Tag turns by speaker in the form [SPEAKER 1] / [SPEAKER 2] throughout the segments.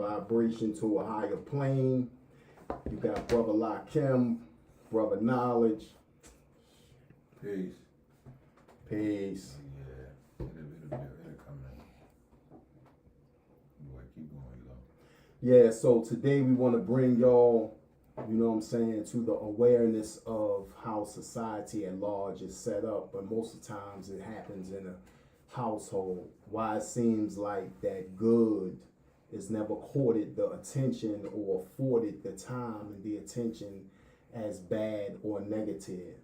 [SPEAKER 1] vibration to a higher plane. You got Brother Lakhem, Brother Knowledge.
[SPEAKER 2] Peace.
[SPEAKER 1] Peace.
[SPEAKER 2] Yeah, it'll come in. Boy, keep going,
[SPEAKER 1] Yeah, so today we want to bring y'all, you know what I'm saying, to the awareness of how society at large is set up. But most of the times it happens in a household. Why it seems like that good is never courted the attention or afforded the time and the attention as bad or negative.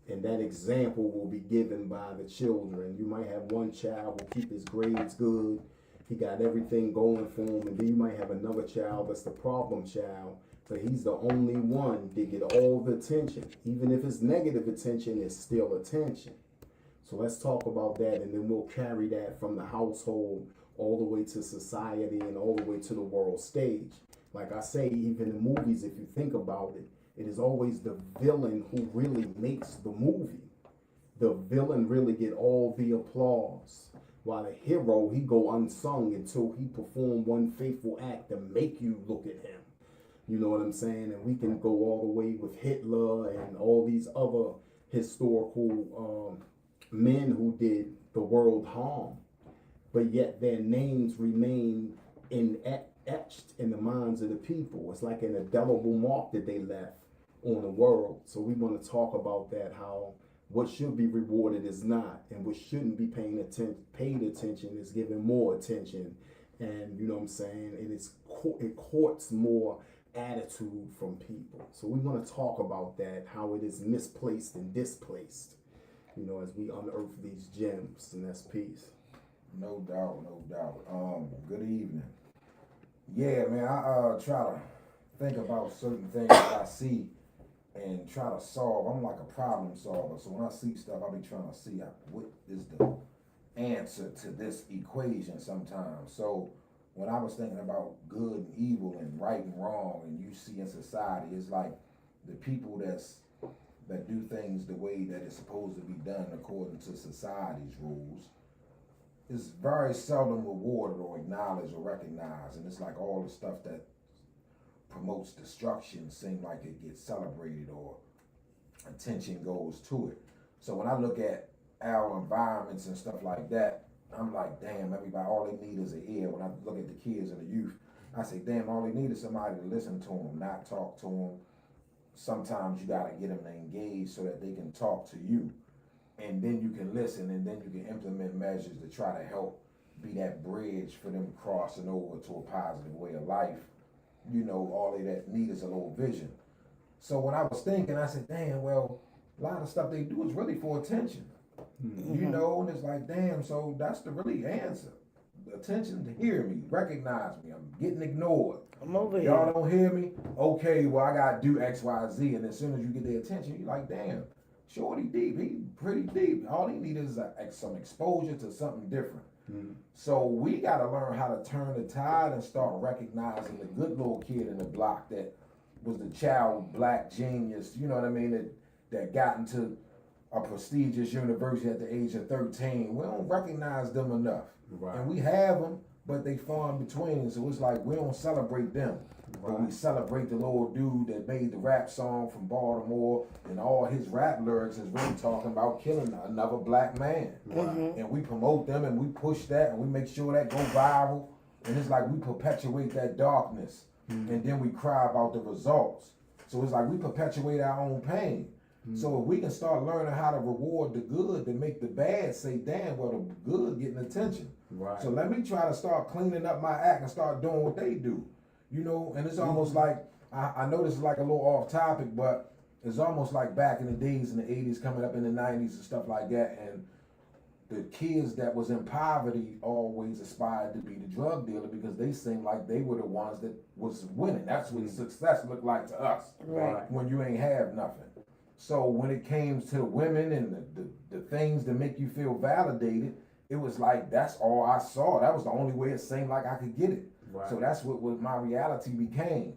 [SPEAKER 1] And that example will be given by the children. You might have one child who keep his grades good. He got everything going for him. And then you might have another child that's the problem child. But he's the only one that get all the attention. Even if it's negative attention, it's still attention. So let's talk about that, and then we'll carry that from the household all the way to society and all the way to the world stage. Like I say, even in movies, if you think about it, it is always the villain who really makes the movie. The villain really get all the applause, while the hero, he go unsung until he perform one faithful act to make you look at him. You know what I'm saying? And we can go all the way with Hitler and all these other historical men who did the world harm, but yet their names remain etched in the minds of the people. It's like an indelible mark that they left on the world. So we want to talk about that, how what should be rewarded is not, and what shouldn't be paid attention is given more attention. And you know what I'm saying? It courts more attitude from people. So we want to talk about that, how it is misplaced and displaced, you know, as we unearth these gems. And that's peace.
[SPEAKER 2] No doubt, no doubt. Good evening. Yeah, man, I try to think about certain things that I see and try to solve. I'm like a problem solver. So when I see stuff, I be trying to see what is the answer to this equation sometimes. So when I was thinking about good and evil and right and wrong, and you see in society, it's like the people that do things the way that it's supposed to be done according to society's rules is very seldom rewarded or acknowledged or recognized. And it's like all the stuff that promotes destruction seem like it gets celebrated or attention goes to it. So when I look at our environments and stuff like that, I'm like, damn, everybody, all they need is an ear. When I look at the kids and the youth, I say, damn, all they need is somebody to listen to them, not talk to them. Sometimes you gotta get them to engage so that they can talk to you. And then you can listen, and then you can implement measures to try to help be that bridge for them crossing over to a positive way of life. You know, all they that need is a little vision. So when I was thinking, I said, damn, well, a lot of stuff they do is really for attention. Mm-hmm. You know, and it's like, damn, so that's the really answer. The attention to hear me, recognize me. I'm getting ignored.
[SPEAKER 3] I'm over here.
[SPEAKER 2] Y'all don't hear me? Okay, well, I gotta do X, Y, Z. And as soon as you get their attention, you're like, damn, shorty deep. He pretty deep. All he needs is some exposure to something different. Mm-hmm. So we gotta learn how to turn the tide and start recognizing the good little kid in the block that was the child black genius, you know what I mean, that got into a prestigious university at the age of 13. We don't recognize them enough. Right. And we have them, but they far in between. So it's like we don't celebrate them. Right. But we celebrate the little dude that made the rap song from Baltimore, and all his rap lyrics is really talking about killing another black man. Mm-hmm. And we promote them and we push that and we make sure that go viral. And it's like we perpetuate that darkness. Mm-hmm. And then we cry about the results. So it's like we perpetuate our own pain. Mm-hmm. So if we can start learning how to reward the good to make the bad say, damn, well, the good getting attention. Right. So let me try to start cleaning up my act and start doing what they do. You know, and it's almost like, I know this is like a little off topic, but it's almost like back in the days in the 80s, coming up in the 90s and stuff like that. And the kids that was in poverty always aspired to be the drug dealer because they seemed like they were the ones that was winning. That's what success looked like to us, right? When you ain't have nothing. So when it came to the women and the things that make you feel validated, it was like, that's all I saw. That was the only way it seemed like I could get it. Right. So that's what my reality became.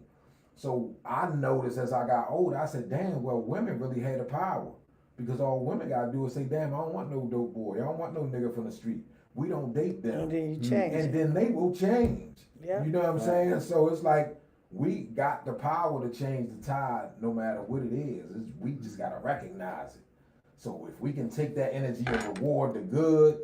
[SPEAKER 2] So I noticed as I got older, I said, damn, well, women really had the power. Because all women got to do is say, damn, I don't want no dope boy. I don't want no nigga from the street. We don't date them.
[SPEAKER 3] And then you change.
[SPEAKER 2] And then they will change. You know what I'm saying? So it's like we got the power to change the tide no matter what it is. We just gotta recognize it. So if we can take that energy and reward the good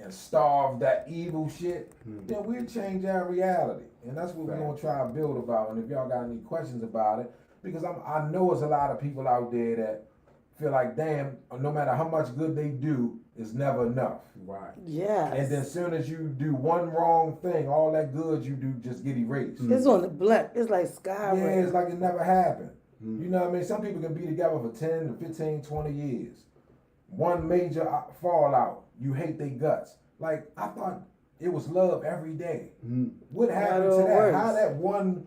[SPEAKER 2] and starve that evil shit, then we'll change our reality. And that's what we're gonna try to build about. And if y'all got any questions about it, because I know there's a lot of people out there that feel like, damn, no matter how much good they do, it's never enough.
[SPEAKER 1] Right.
[SPEAKER 3] Yeah.
[SPEAKER 2] And then as soon as you do one wrong thing, all that good you do just get erased.
[SPEAKER 3] It's on the blunt. It's like Skyrim.
[SPEAKER 2] Yeah, it's like it never happened. You know what I mean? Some people can be together for 10 to 15, 20 years. One major fallout, you hate their guts. Like, I thought it was love every day. What happened to that?
[SPEAKER 3] Worse.
[SPEAKER 2] How that one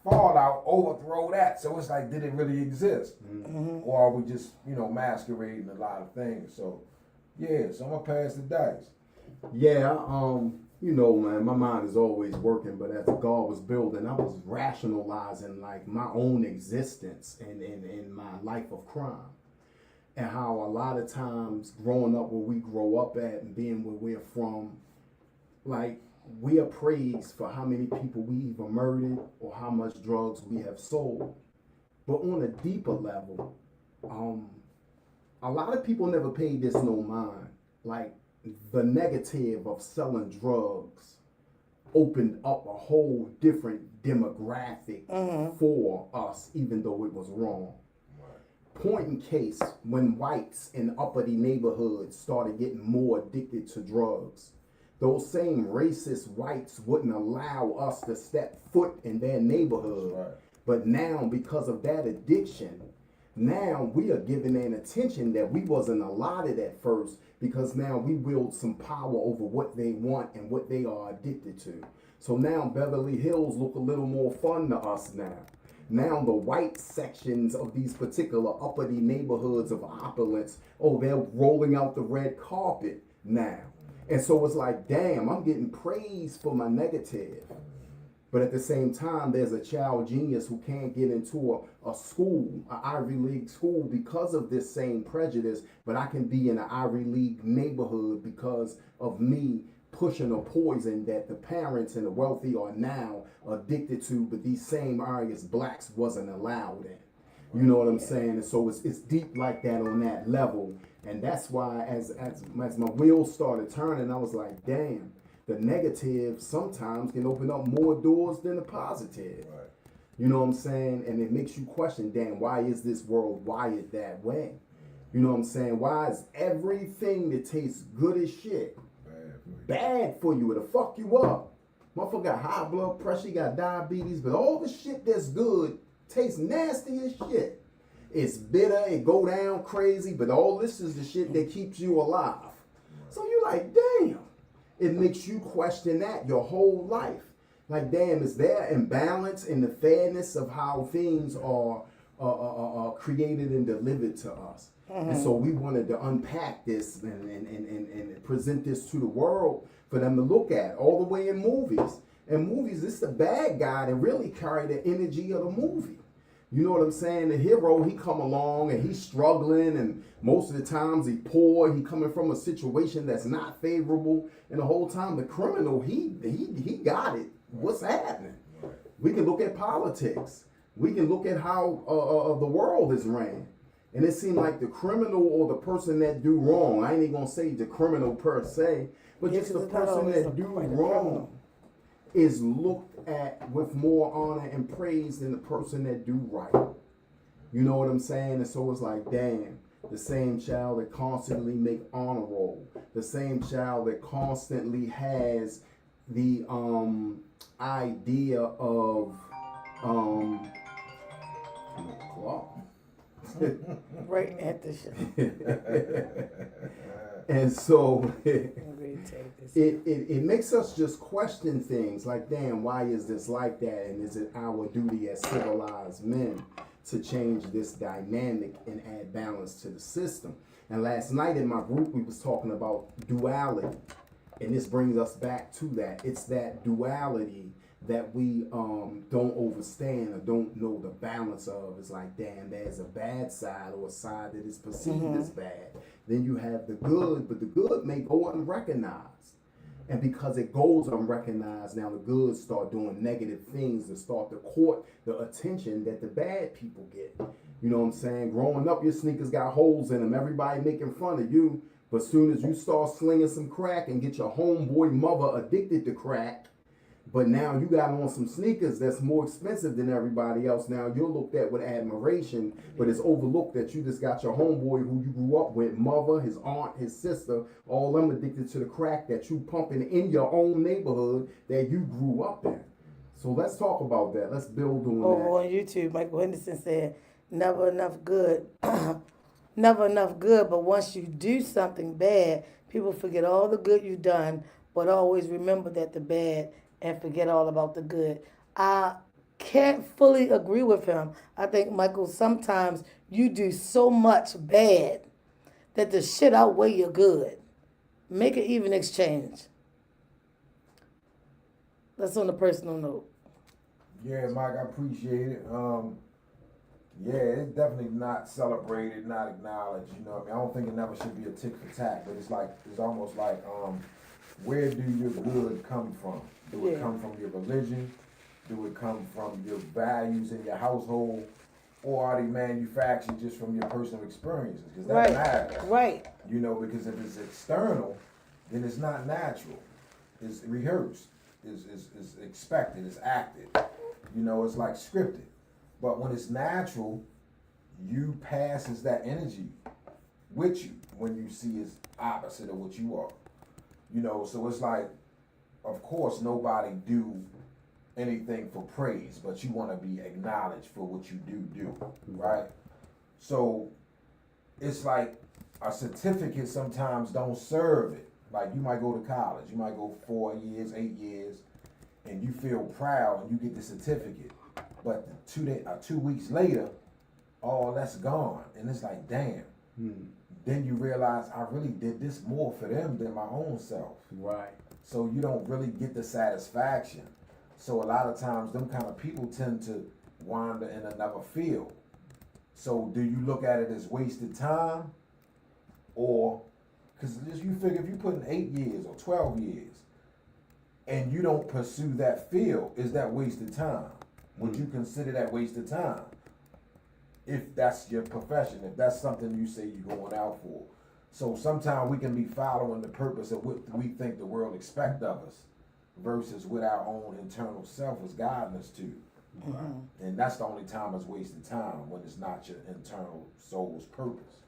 [SPEAKER 2] fallout overthrow that? So it's like, did it really exist? Or are we just, masquerading a lot of things? So, yeah, so I'm gonna pass the dice.
[SPEAKER 1] Yeah, man, my mind is always working, but as God was building, I was rationalizing like my own existence and my life of crime. And how a lot of times growing up where we grow up at and being where we're from, like we are praised for how many people we either murdered or how much drugs we have sold. But on a deeper level, a lot of people never paid this no mind. Like the negative of selling drugs opened up a whole different demographic for us, even though it was wrong. Point in case, when whites in uppity neighborhoods started getting more addicted to drugs, those same racist whites wouldn't allow us to step foot in their neighborhood.
[SPEAKER 2] Right.
[SPEAKER 1] But now, because of that addiction, now we are giving an attention that we wasn't allotted at first, because now we wield some power over what they want and what they are addicted to. So now Beverly Hills look a little more fun to us now. Now the white sections of these particular uppity neighborhoods of opulence, they're rolling out the red carpet now. And so it's like, damn, I'm getting praised for my negative. But at the same time, there's a child genius who can't get into a school, an Ivy League school, because of this same prejudice, but I can be in an Ivy League neighborhood because of me pushing a poison that the parents and the wealthy are now addicted to, but these same areas blacks wasn't allowed in. You know what I'm saying? And so it's deep like that on that level. And that's why as my wheels started turning, I was like, damn, the negative sometimes can open up more doors than the positive.
[SPEAKER 2] Right.
[SPEAKER 1] You know what I'm saying? And it makes you question, damn, why is this world wired that way? You know what I'm saying? Why is everything that tastes good as shit bad for you? It'll fuck you up. Motherfucker got high blood pressure, you got diabetes, but all the shit that's good tastes nasty as shit. It's bitter, it go down crazy, but all this is the shit that keeps you alive. So you're like, damn. It makes you question that your whole life. Like, damn, is there imbalance in the fairness of how things are created and delivered to us? And so we wanted to unpack this and present this to the world for them to look at, all the way in movies. In movies, it's the bad guy that really carry the energy of the movie. You know what I'm saying? The hero, he come along and he's struggling, and most of the times he poor, he coming from a situation that's not favorable, and the whole time the criminal, he got it. What's happening? We can look at politics. We can look at how the world is ran. And it seemed like the criminal or the person that do wrong, I ain't even gonna say the criminal per se, but just the person that do wrong is looked at with more honor and praise than the person that do right. You know what I'm saying? And so it's like, damn, the same child that constantly make honor roll, the same child that constantly has the idea of
[SPEAKER 3] Right at the show.
[SPEAKER 1] And so it makes us just question things like, damn, why is this like that? And is it our duty as civilized men to change this dynamic and add balance to the system? And last night in my group, we was talking about duality. And this brings us back to that. It's that duality that we don't understand or don't know the balance of. It's like, damn, there's a bad side or a side that is perceived as bad. Then you have the good, but the good may go unrecognized. And because it goes unrecognized, now the good start doing negative things to start to court the attention that the bad people get. You know what I'm saying? Growing up, your sneakers got holes in them. Everybody making fun of you. But soon as you start slinging some crack and get your homeboy mother addicted to crack, but now you got on some sneakers that's more expensive than everybody else. Now you're looked at with admiration, but it's overlooked that you just got your homeboy who you grew up with, mother, his aunt, his sister, all them addicted to the crack that you pumping in your own neighborhood that you grew up in. So let's talk about that. Let's build on that.
[SPEAKER 3] Over on YouTube, Michael Henderson said, never enough good. Never enough good, but once you do something bad, people forget all the good you've done, but always remember that the bad and forget all about the good. I can't fully agree with him. I think, Michael, sometimes you do so much bad that the shit outweigh your good. Make an even exchange. That's on a personal note.
[SPEAKER 2] Yeah, Mike, I appreciate it. Yeah, it's definitely not celebrated, not acknowledged. You know what I mean? I don't think it never should be a tick for tack, but it's almost like, where do your good come from? Do it come from your religion? Do it come from your values in your household? Or are they manufactured just from your personal experiences? Because that matters.
[SPEAKER 3] Right.
[SPEAKER 2] You know, because if it's external, then it's not natural. It's rehearsed. It's expected. It's acted. You know, it's like scripted. But when it's natural, you passes that energy with you when you see it's opposite of what you are. You know, so it's like, of course, nobody do anything for praise, but you want to be acknowledged for what you do, right? So it's like a certificate sometimes don't serve it. Like you might go to college, you might go 4 years, 8 years, and you feel proud and you get the certificate. But 2 weeks later, all that's gone. And it's like, damn. Then you realize I really did this more for them than my own self.
[SPEAKER 1] Right.
[SPEAKER 2] So you don't really get the satisfaction. So a lot of times them kind of people tend to wander in another field. So do you look at it as wasted time? Or, because you figure if you put in 8 years or 12 years and you don't pursue that field, is that wasted time? Would you consider that wasted time? If that's your profession, if that's something you say you're going out for. So sometimes we can be following the purpose of what we think the world expects of us versus what our own internal self is guiding us to. And that's the only time it's wasted time, when it's not your internal soul's purpose.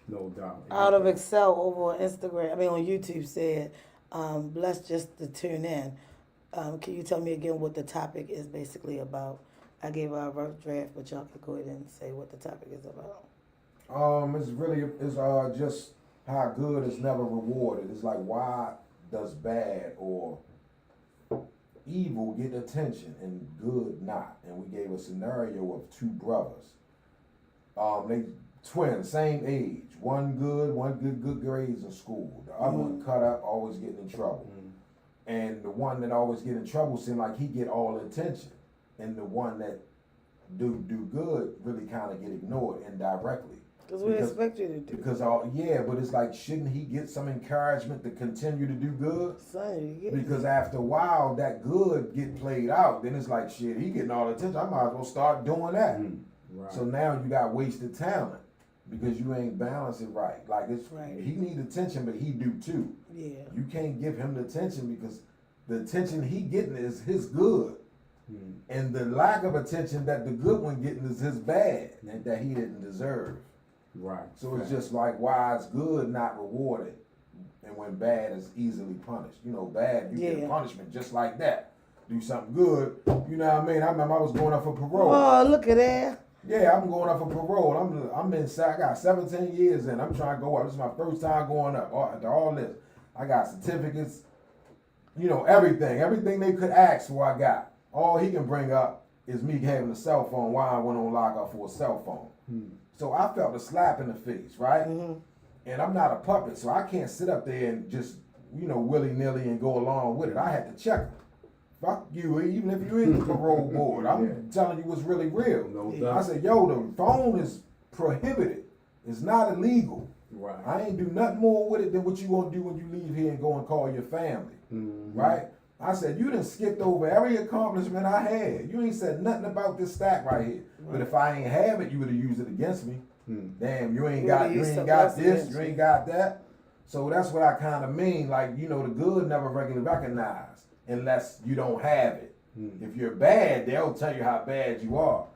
[SPEAKER 1] No doubt.
[SPEAKER 3] Out of Excel over on Instagram, on YouTube said, blessed just to tune in. Can you tell me again what the topic is basically about? I gave our rough draft, but y'all can go ahead and say what the topic is about.
[SPEAKER 2] It's just how good is never rewarded. It's like, why does bad or evil get attention and good not? And we gave a scenario of two brothers. They twins, same age. One good grades in school. The other one cut up, always getting in trouble. And the one that always get in trouble seemed like he get all the attention. And the one that do good really kind of get ignored indirectly.
[SPEAKER 3] Because we expect you to do.
[SPEAKER 2] But it's like, shouldn't he get some encouragement to continue to do good? Because after a while, that good get played out. Then it's like, shit, he getting all the attention. I might as well start doing that. Right. So now you got wasted talent because you ain't balancing right. Like he need attention, but he do too.
[SPEAKER 3] Yeah.
[SPEAKER 2] You can't give him the attention because the attention he getting is his good. And the lack of attention that the good one getting is his bad and that he didn't deserve.
[SPEAKER 1] Right.
[SPEAKER 2] So it's just like, why is good not rewarded and when bad is easily punished? You know, bad, you get punishment just like that. Do something good, you know what I mean? I remember I was going up for parole.
[SPEAKER 3] Oh, look at that.
[SPEAKER 2] Yeah, I'm going up for parole. I'm inside. I got 17 years in. I'm trying to go up. This is my first time going up. All this. I got certificates, everything they could ask for I got. All he can bring up is me having a cell phone, why I went on lockup for a cell phone. So I felt a slap in the face, right? And I'm not a puppet, so I can't sit up there and just, willy-nilly and go along with it. I had to check him. Fuck you, even if you're in the parole board. I'm telling you what's really real.
[SPEAKER 1] No doubt.
[SPEAKER 2] I said, the phone is prohibited. It's not illegal.
[SPEAKER 1] Right.
[SPEAKER 2] I ain't do nothing more with it than what you gonna do when you leave here and go and call your family. Right? I said, you done skipped over every accomplishment I had. You ain't said nothing about this stack right here. But if I ain't have it, you would have used it against me. Damn, you ain't got this, you ain't got that. So that's what I kind of mean. Like, you know, the good never regularly recognized unless you don't have it. If you're bad, they'll tell you how bad you are.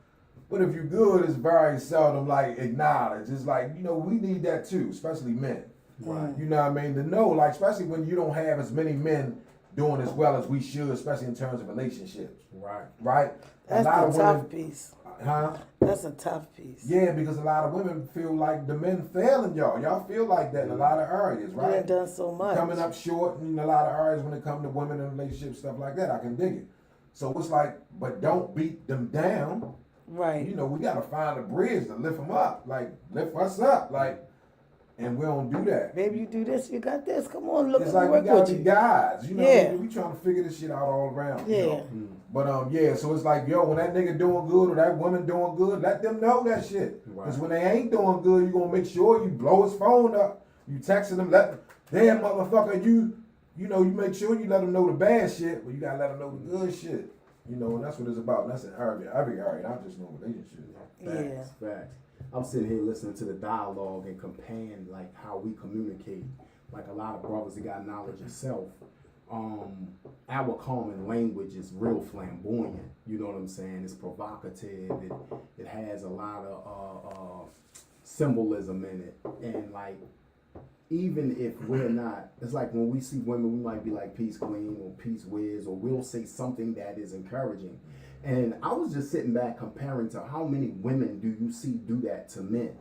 [SPEAKER 2] But if you're good, it's very seldom like acknowledged. It's like, you know, we need that too, especially men.
[SPEAKER 1] Right.
[SPEAKER 2] You know what I mean? To know, like, especially when you don't have as many men doing as well as we should, especially in terms of relationships.
[SPEAKER 1] Right.
[SPEAKER 2] Right?
[SPEAKER 3] That's
[SPEAKER 2] a lot
[SPEAKER 3] the
[SPEAKER 2] of
[SPEAKER 3] tough
[SPEAKER 2] women,
[SPEAKER 3] piece.
[SPEAKER 2] Huh?
[SPEAKER 3] That's a tough piece.
[SPEAKER 2] Yeah, because a lot of women feel like the men failing y'all. Y'all feel like that in a lot of areas,
[SPEAKER 3] You
[SPEAKER 2] right?
[SPEAKER 3] ain't done so much.
[SPEAKER 2] Coming up short in a lot of areas when it comes to women and relationships, stuff like that. I can dig it. So it's like, but don't beat them down.
[SPEAKER 3] Right.
[SPEAKER 2] You know, we gotta find a bridge to lift them up, like lift us up, like, and we don't do that.
[SPEAKER 3] Baby, you do this, you got this. Come on, look
[SPEAKER 2] It's
[SPEAKER 3] at
[SPEAKER 2] like
[SPEAKER 3] work
[SPEAKER 2] we gotta
[SPEAKER 3] with
[SPEAKER 2] be
[SPEAKER 3] you.
[SPEAKER 2] guys, you know.
[SPEAKER 3] Yeah.
[SPEAKER 2] We trying to figure this shit out all around. You
[SPEAKER 3] Yeah.
[SPEAKER 2] know? But yeah, so it's like, yo, when that nigga doing good or that woman doing good, let them know that shit. Because when they ain't doing good, you gonna make sure you blow his phone up. You texting them, damn motherfucker, you know, you make sure you let them know the bad shit, but you gotta let them know the good shit. You know, and that's what it's about. And that's in every area, not just no relationship.
[SPEAKER 1] Facts, facts. I'm sitting here listening to the dialogue and comparing like how we communicate. Like a lot of brothers that got knowledge of self. Our common language is real flamboyant. You know what I'm saying? It's provocative. It has a lot of symbolism in it. And like, even if we're not, it's like when we see women, we might be like peace queen or peace whiz, or we'll say something that is encouraging. And I was just sitting back comparing to how many women do you see do that to men?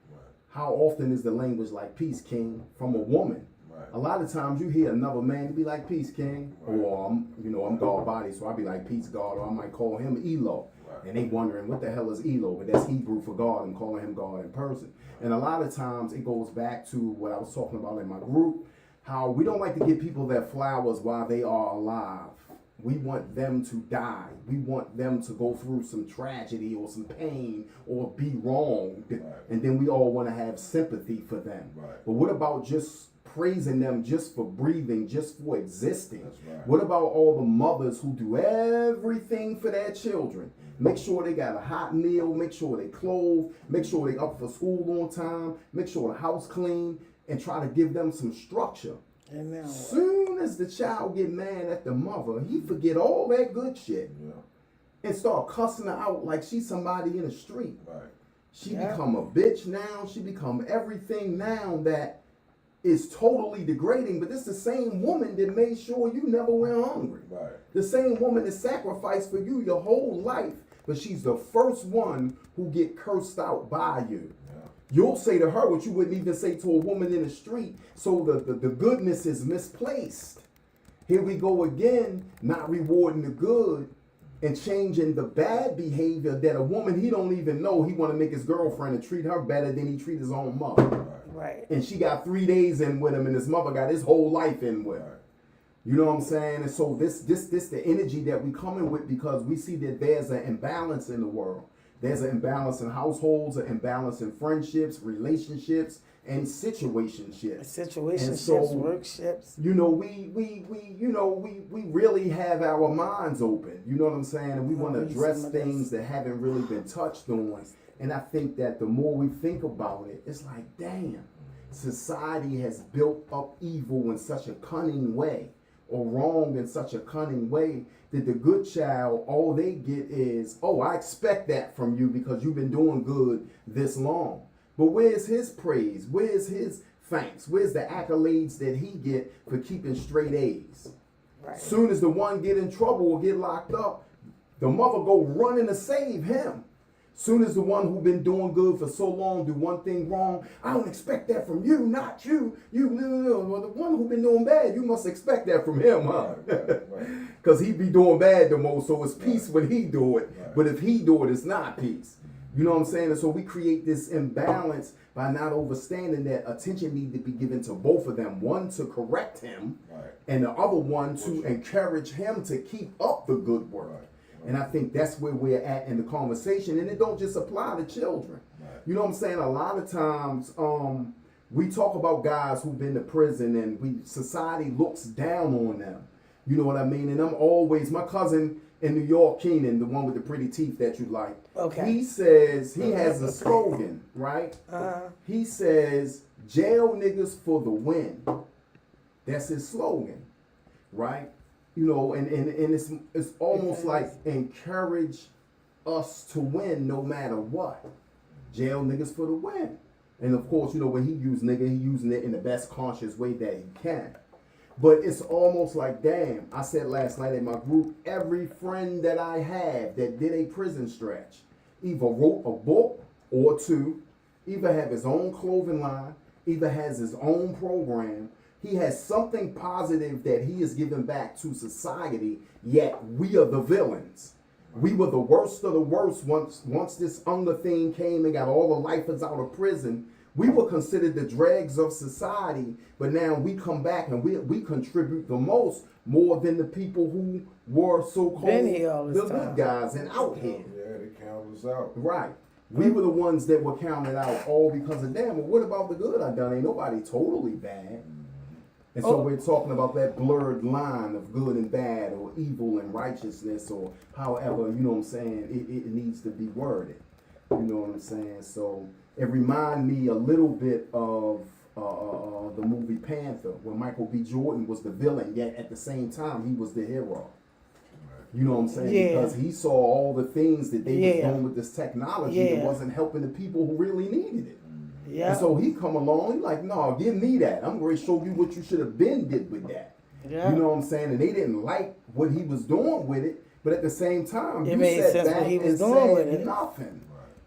[SPEAKER 1] Right. How often is the language like peace king from a woman? Right. A lot of times you hear another man be like peace king, right. Or I'm God body, so I'll be like peace God, or I might call him Elo. Right. And they wondering what the hell is Elo, but that's Hebrew for God and calling him God in person. And a lot of times it goes back to what I was talking about in my group, how we don't like to give people their flowers while they are alive. We want them to die. We want them to go through some tragedy or some pain or be wronged. Right. And then we all want to have sympathy for them. Right. But what about just praising them just for breathing, just for existing? Right. What about all the mothers who do everything for their children? Make sure they got a hot meal, make sure they clothed, make sure they up for school on time, make sure the house clean, and try to give them some structure.
[SPEAKER 3] Amen.
[SPEAKER 1] Soon as the child get mad at the mother, he forget all that good shit, and start cussing her out like she's somebody in the street. Right. She become a bitch now. She become everything now that is totally degrading. But this the same woman that made sure you never went hungry. Right. The same woman that sacrificed for you your whole life. But she's the first one who get cursed out by you. You'll say to her what you wouldn't even say to a woman in the street. So the goodness is misplaced. Here we go again, not rewarding the good and changing the bad behavior that a woman he don't even know, he want to make his girlfriend and treat her better than he treat his own mother.
[SPEAKER 3] Right. And
[SPEAKER 1] she got 3 days in with him and his mother got his whole life in with her. You know what I'm saying? And so this the energy that we coming with, because we see that there's an imbalance in the world. There's an imbalance in households, an imbalance in friendships, relationships, and situationships.
[SPEAKER 3] Situationships, workships.
[SPEAKER 1] You know, we really have our minds open. You know what I'm saying? And we want to address things that haven't really been touched on. And I think that the more we think about it, it's like, damn, society has built up evil in such a cunning way, or wrong in such a cunning way, that the good child, all they get is, oh, I expect that from you because you've been doing good this long. But where's his praise? Where's his thanks? Where's the accolades that he get for keeping straight A's? Right. Soon as the one get in trouble or get locked up, the mother go running to save him. Soon as the one who been doing good for so long do one thing wrong, I don't expect that from you, not you. Well, the one who been doing bad, you must expect that from him, huh? Because he be doing bad the most, so it's peace when he do it. Right. But if he do it, it's not peace. You know what I'm saying? And so we create this imbalance by not understanding that attention need to be given to both of them. One to correct him, and the other one to encourage him to keep up the good work. Right. And I think that's where we're at in the conversation. And it don't just apply to children. Right. You know what I'm saying? A lot of times We talk about guys who've been to prison and society looks down on them. You know what I mean? And I'm always, my cousin in New York, Keenan, the one with the pretty teeth that you like.
[SPEAKER 3] Okay.
[SPEAKER 1] He says, he has a slogan, right? He says, jail niggas for the win. That's his slogan, right? You know, and it's almost like encourage us to win no matter what. Jail niggas for the win. And of course, you know, when he used nigga, he using it in the best conscious way that he can. But it's almost like, damn, I said last night in my group, every friend that I have that did a prison stretch either wrote a book or two, either have his own clothing line, either has his own program. He has something positive that he is giving back to society, yet we are the villains. We were the worst of the worst once this Unger thing came and got all the lifers out of prison. We were considered the dregs of society, but now we come back and we contribute the most, more than the people who were so-called the good guys and out here.
[SPEAKER 2] Yeah, they counted us out.
[SPEAKER 1] Right. We were the ones that were counted out all because of them. Well, what about the good I done? Ain't nobody totally bad. And so we're talking about that blurred line of good and bad or evil and righteousness or however, you know what I'm saying, it needs to be worded. You know what I'm saying? So it reminded me a little bit of the movie Panther, where Michael B. Jordan was the villain, yet at the same time he was the hero. You know what I'm saying?
[SPEAKER 3] Yeah.
[SPEAKER 1] Because he saw all the things that they were doing with this technology that wasn't helping the people who really needed it.
[SPEAKER 3] Yeah.
[SPEAKER 1] And so he come along, he like, no, give me that. I'm going to show you what you should have been did with that.
[SPEAKER 3] Yeah.
[SPEAKER 1] You know what I'm saying? And they didn't like what he was doing with it, but at the same time,
[SPEAKER 3] It made sense what he was doing with it.
[SPEAKER 1] Nothing.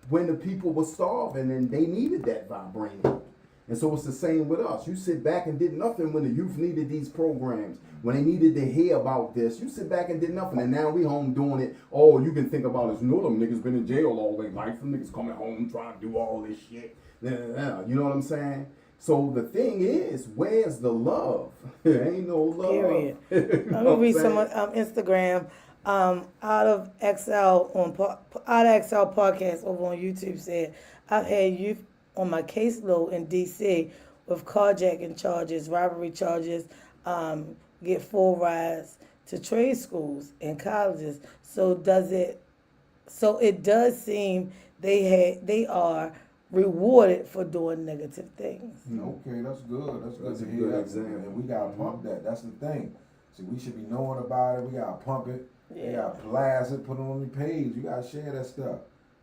[SPEAKER 1] When the people were starving and they needed that vibranium. And so it's the same with us. You sit back and did nothing when the youth needed these programs. When they needed to hear about this, you sit back and did nothing. And now we home doing it. All you can think about is, you know, them niggas been in jail all their life. Them niggas coming home trying to do all this shit. You know what I'm saying? So the thing is, where's the love? There ain't no love.
[SPEAKER 3] Period. Let me read some Instagram. Out of XL podcast over on YouTube said, I've had youth on my caseload in DC with carjacking charges, robbery charges, get full rides to trade schools and colleges. So it does seem they are rewarded for doing negative things.
[SPEAKER 2] Okay, that's good. That's
[SPEAKER 1] a
[SPEAKER 2] good to hear.
[SPEAKER 1] good example.
[SPEAKER 2] And we gotta pump that. That's the thing. See, we should be knowing about it. We gotta pump it. We gotta blast it, put it on the page. You gotta share that stuff.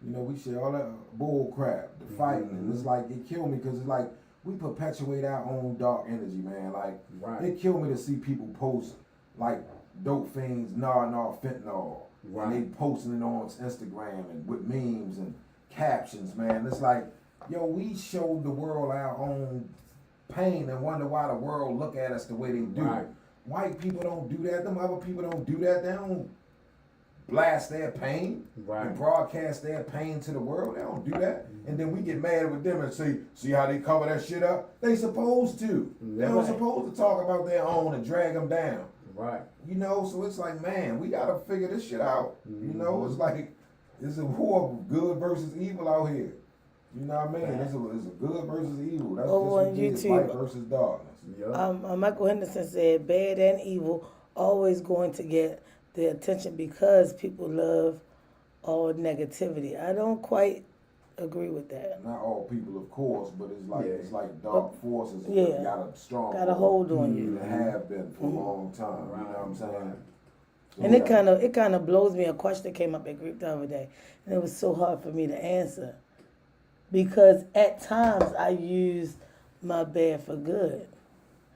[SPEAKER 2] You know, we share all that bull crap, the fighting, and it's like it killed me because it's like we perpetuate our own dark energy, man. Like it killed me to see people post like dope fiends, fentanyl, and they posting it on Instagram and with memes and captions, man. It's like, yo, we showed the world our own pain and wonder why the world look at us the way they do.
[SPEAKER 1] Right.
[SPEAKER 2] White people don't do that. Them other people don't do that. They don't blast their pain and broadcast their pain to the world. They don't do that. And then we get mad with them and say, see how they cover that shit up? They supposed to. They don't supposed to talk about their own and drag them down.
[SPEAKER 1] Right.
[SPEAKER 2] You know, so it's like, man, we got to figure this shit out. You know, it's like, it's a war of good versus evil out here. You know what I mean? It's a good versus evil. That's
[SPEAKER 3] over on
[SPEAKER 2] just
[SPEAKER 3] YouTube,
[SPEAKER 2] light versus darkness.
[SPEAKER 3] Michael Henderson said, bad and evil always going to get the attention because people love all negativity. I don't quite agree with that.
[SPEAKER 2] Not all people, of course, but it's like dark forces got
[SPEAKER 3] a hold on you.
[SPEAKER 2] And have been for a long time. You know what I'm saying? So
[SPEAKER 3] and it kind of blows me. A question came up at group the other day, and it was so hard for me to answer because at times I use my bad for good,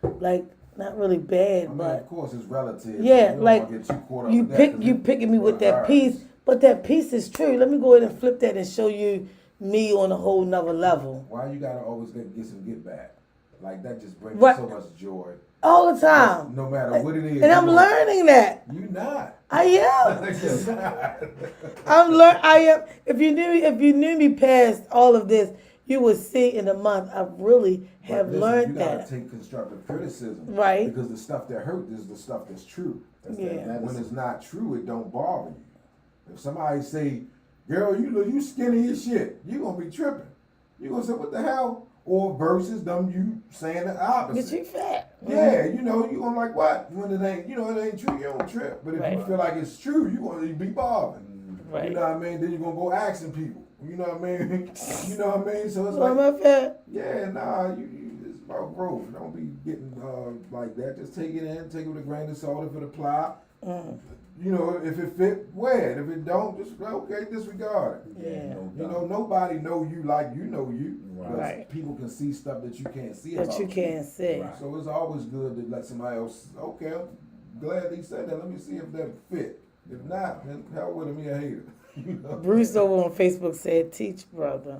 [SPEAKER 3] like not really bad, but
[SPEAKER 2] of course it's relative.
[SPEAKER 3] Yeah,
[SPEAKER 2] you
[SPEAKER 3] like you picking me with that piece, but that piece is true. Let me go ahead and flip that and show you me on a whole nother level.
[SPEAKER 2] Why you gotta always get some get back? Like that just brings so much joy.
[SPEAKER 3] All the time.
[SPEAKER 2] No matter what it is.
[SPEAKER 3] And I'm learning that.
[SPEAKER 2] You not.
[SPEAKER 3] I am. I am. If you knew me past all of this, you would see in a month I really have learned that.
[SPEAKER 2] You gotta take constructive criticism.
[SPEAKER 3] Right.
[SPEAKER 2] Because the stuff that hurt is the stuff that's true. When it's not true, it don't bother you. If somebody say, girl, you skinny as shit, you gonna be tripping. You gonna say, what the hell? or versus them you saying the opposite.
[SPEAKER 3] Get you fat.
[SPEAKER 2] Yeah, you know, you gonna like what? When it ain't, you know, it ain't true, you don't trip. But if you feel like it's true, you gonna be bothering.
[SPEAKER 3] Right.
[SPEAKER 2] You know what I mean? Then you gonna go asking people. You know what I mean? You know what I mean? So it's
[SPEAKER 3] Well,
[SPEAKER 2] like,
[SPEAKER 3] my fat.
[SPEAKER 2] yeah, nah, it's about growth. Don't be getting like that. Just take it in, take it with a grain of salt if it apply. You know, if it fit, wear it. If it don't, just okay, disregard it.
[SPEAKER 3] Yeah.
[SPEAKER 2] You know, nobody know you like you know you.
[SPEAKER 3] Right.
[SPEAKER 2] People can see stuff that you can't see
[SPEAKER 3] That
[SPEAKER 2] about
[SPEAKER 3] you can't see.
[SPEAKER 2] Right. So it's always good to let somebody else, okay, I'm glad he said that. Let me see if that fit. If not, then hell with him, he a hater. You know?
[SPEAKER 3] Bruce over on Facebook said, "Teach, brother."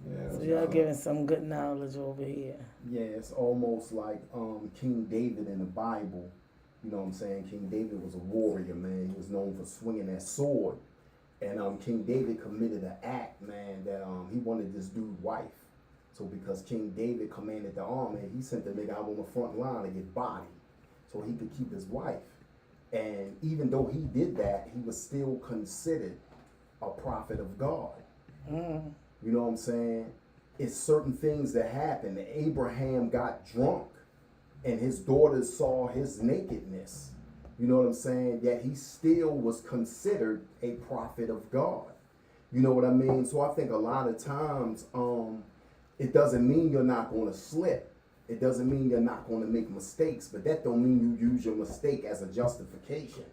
[SPEAKER 2] Yeah,
[SPEAKER 3] So y'all giving some good knowledge over here.
[SPEAKER 1] Yeah, it's almost like King David in the Bible. You know what I'm saying? King David was a warrior, man. He was known for swinging that sword. And King David committed an act, man, that he wanted this dude's wife. So because King David commanded the army, he sent the nigga out on the front line to get bodied so he could keep his wife. And even though he did that, he was still considered a prophet of God. You know what I'm saying? It's certain things that happen. Abraham got drunk and his daughters saw his nakedness. You know what I'm saying? Yet he still was considered a prophet of God. You know what I mean? So I think a lot of times it doesn't mean you're not going to slip. It doesn't mean you're not going to make mistakes, but that don't mean you use your mistake as a justification.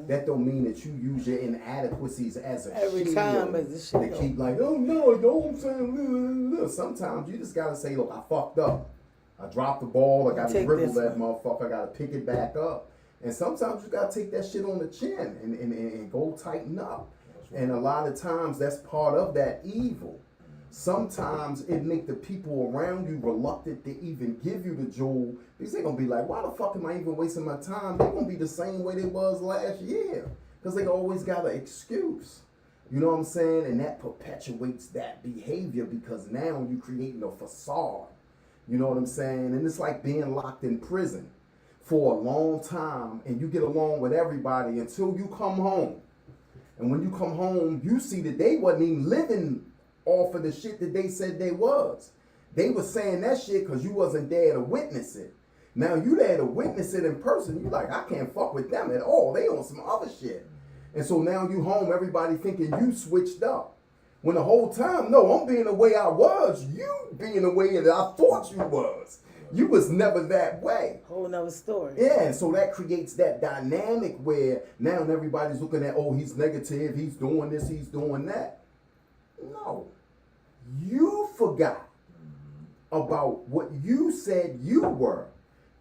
[SPEAKER 1] That don't mean that you use your inadequacies as a
[SPEAKER 3] Every
[SPEAKER 1] shield
[SPEAKER 3] time as a shield.
[SPEAKER 1] to keep like, oh no, you know what I'm saying? Sometimes you just got to say, look, I fucked up. I dropped the ball. I got to
[SPEAKER 3] Take
[SPEAKER 1] dribble
[SPEAKER 3] this
[SPEAKER 1] that
[SPEAKER 3] one.
[SPEAKER 1] motherfucker. I got to pick it back up. And sometimes you got to take that shit on the chin and go tighten up. And a lot of times that's part of that evil. Sometimes it make the people around you reluctant to even give you the jewel because they're going to be like, why the fuck am I even wasting my time? They're going to be the same way they was last year because they always got an excuse. You know what I'm saying? And that perpetuates that behavior because now you're creating a facade. You know what I'm saying? And it's like being locked in prison for a long time and you get along with everybody until you come home. And when you come home, you see that they wasn't even living off of the shit that they said they was. They was saying that shit because you wasn't there to witness it. Now you there to witness it in person. You like, I can't fuck with them at all. They on some other shit. And so now you home, everybody thinking you switched up. When the whole time, no, I'm being the way I was. You being the way that I thought you was. You was never that way.
[SPEAKER 3] Whole nother story.
[SPEAKER 1] Yeah, and so that creates that dynamic where now everybody's looking at, oh, he's negative, he's doing this, he's doing that. No. You forgot about what you said you were.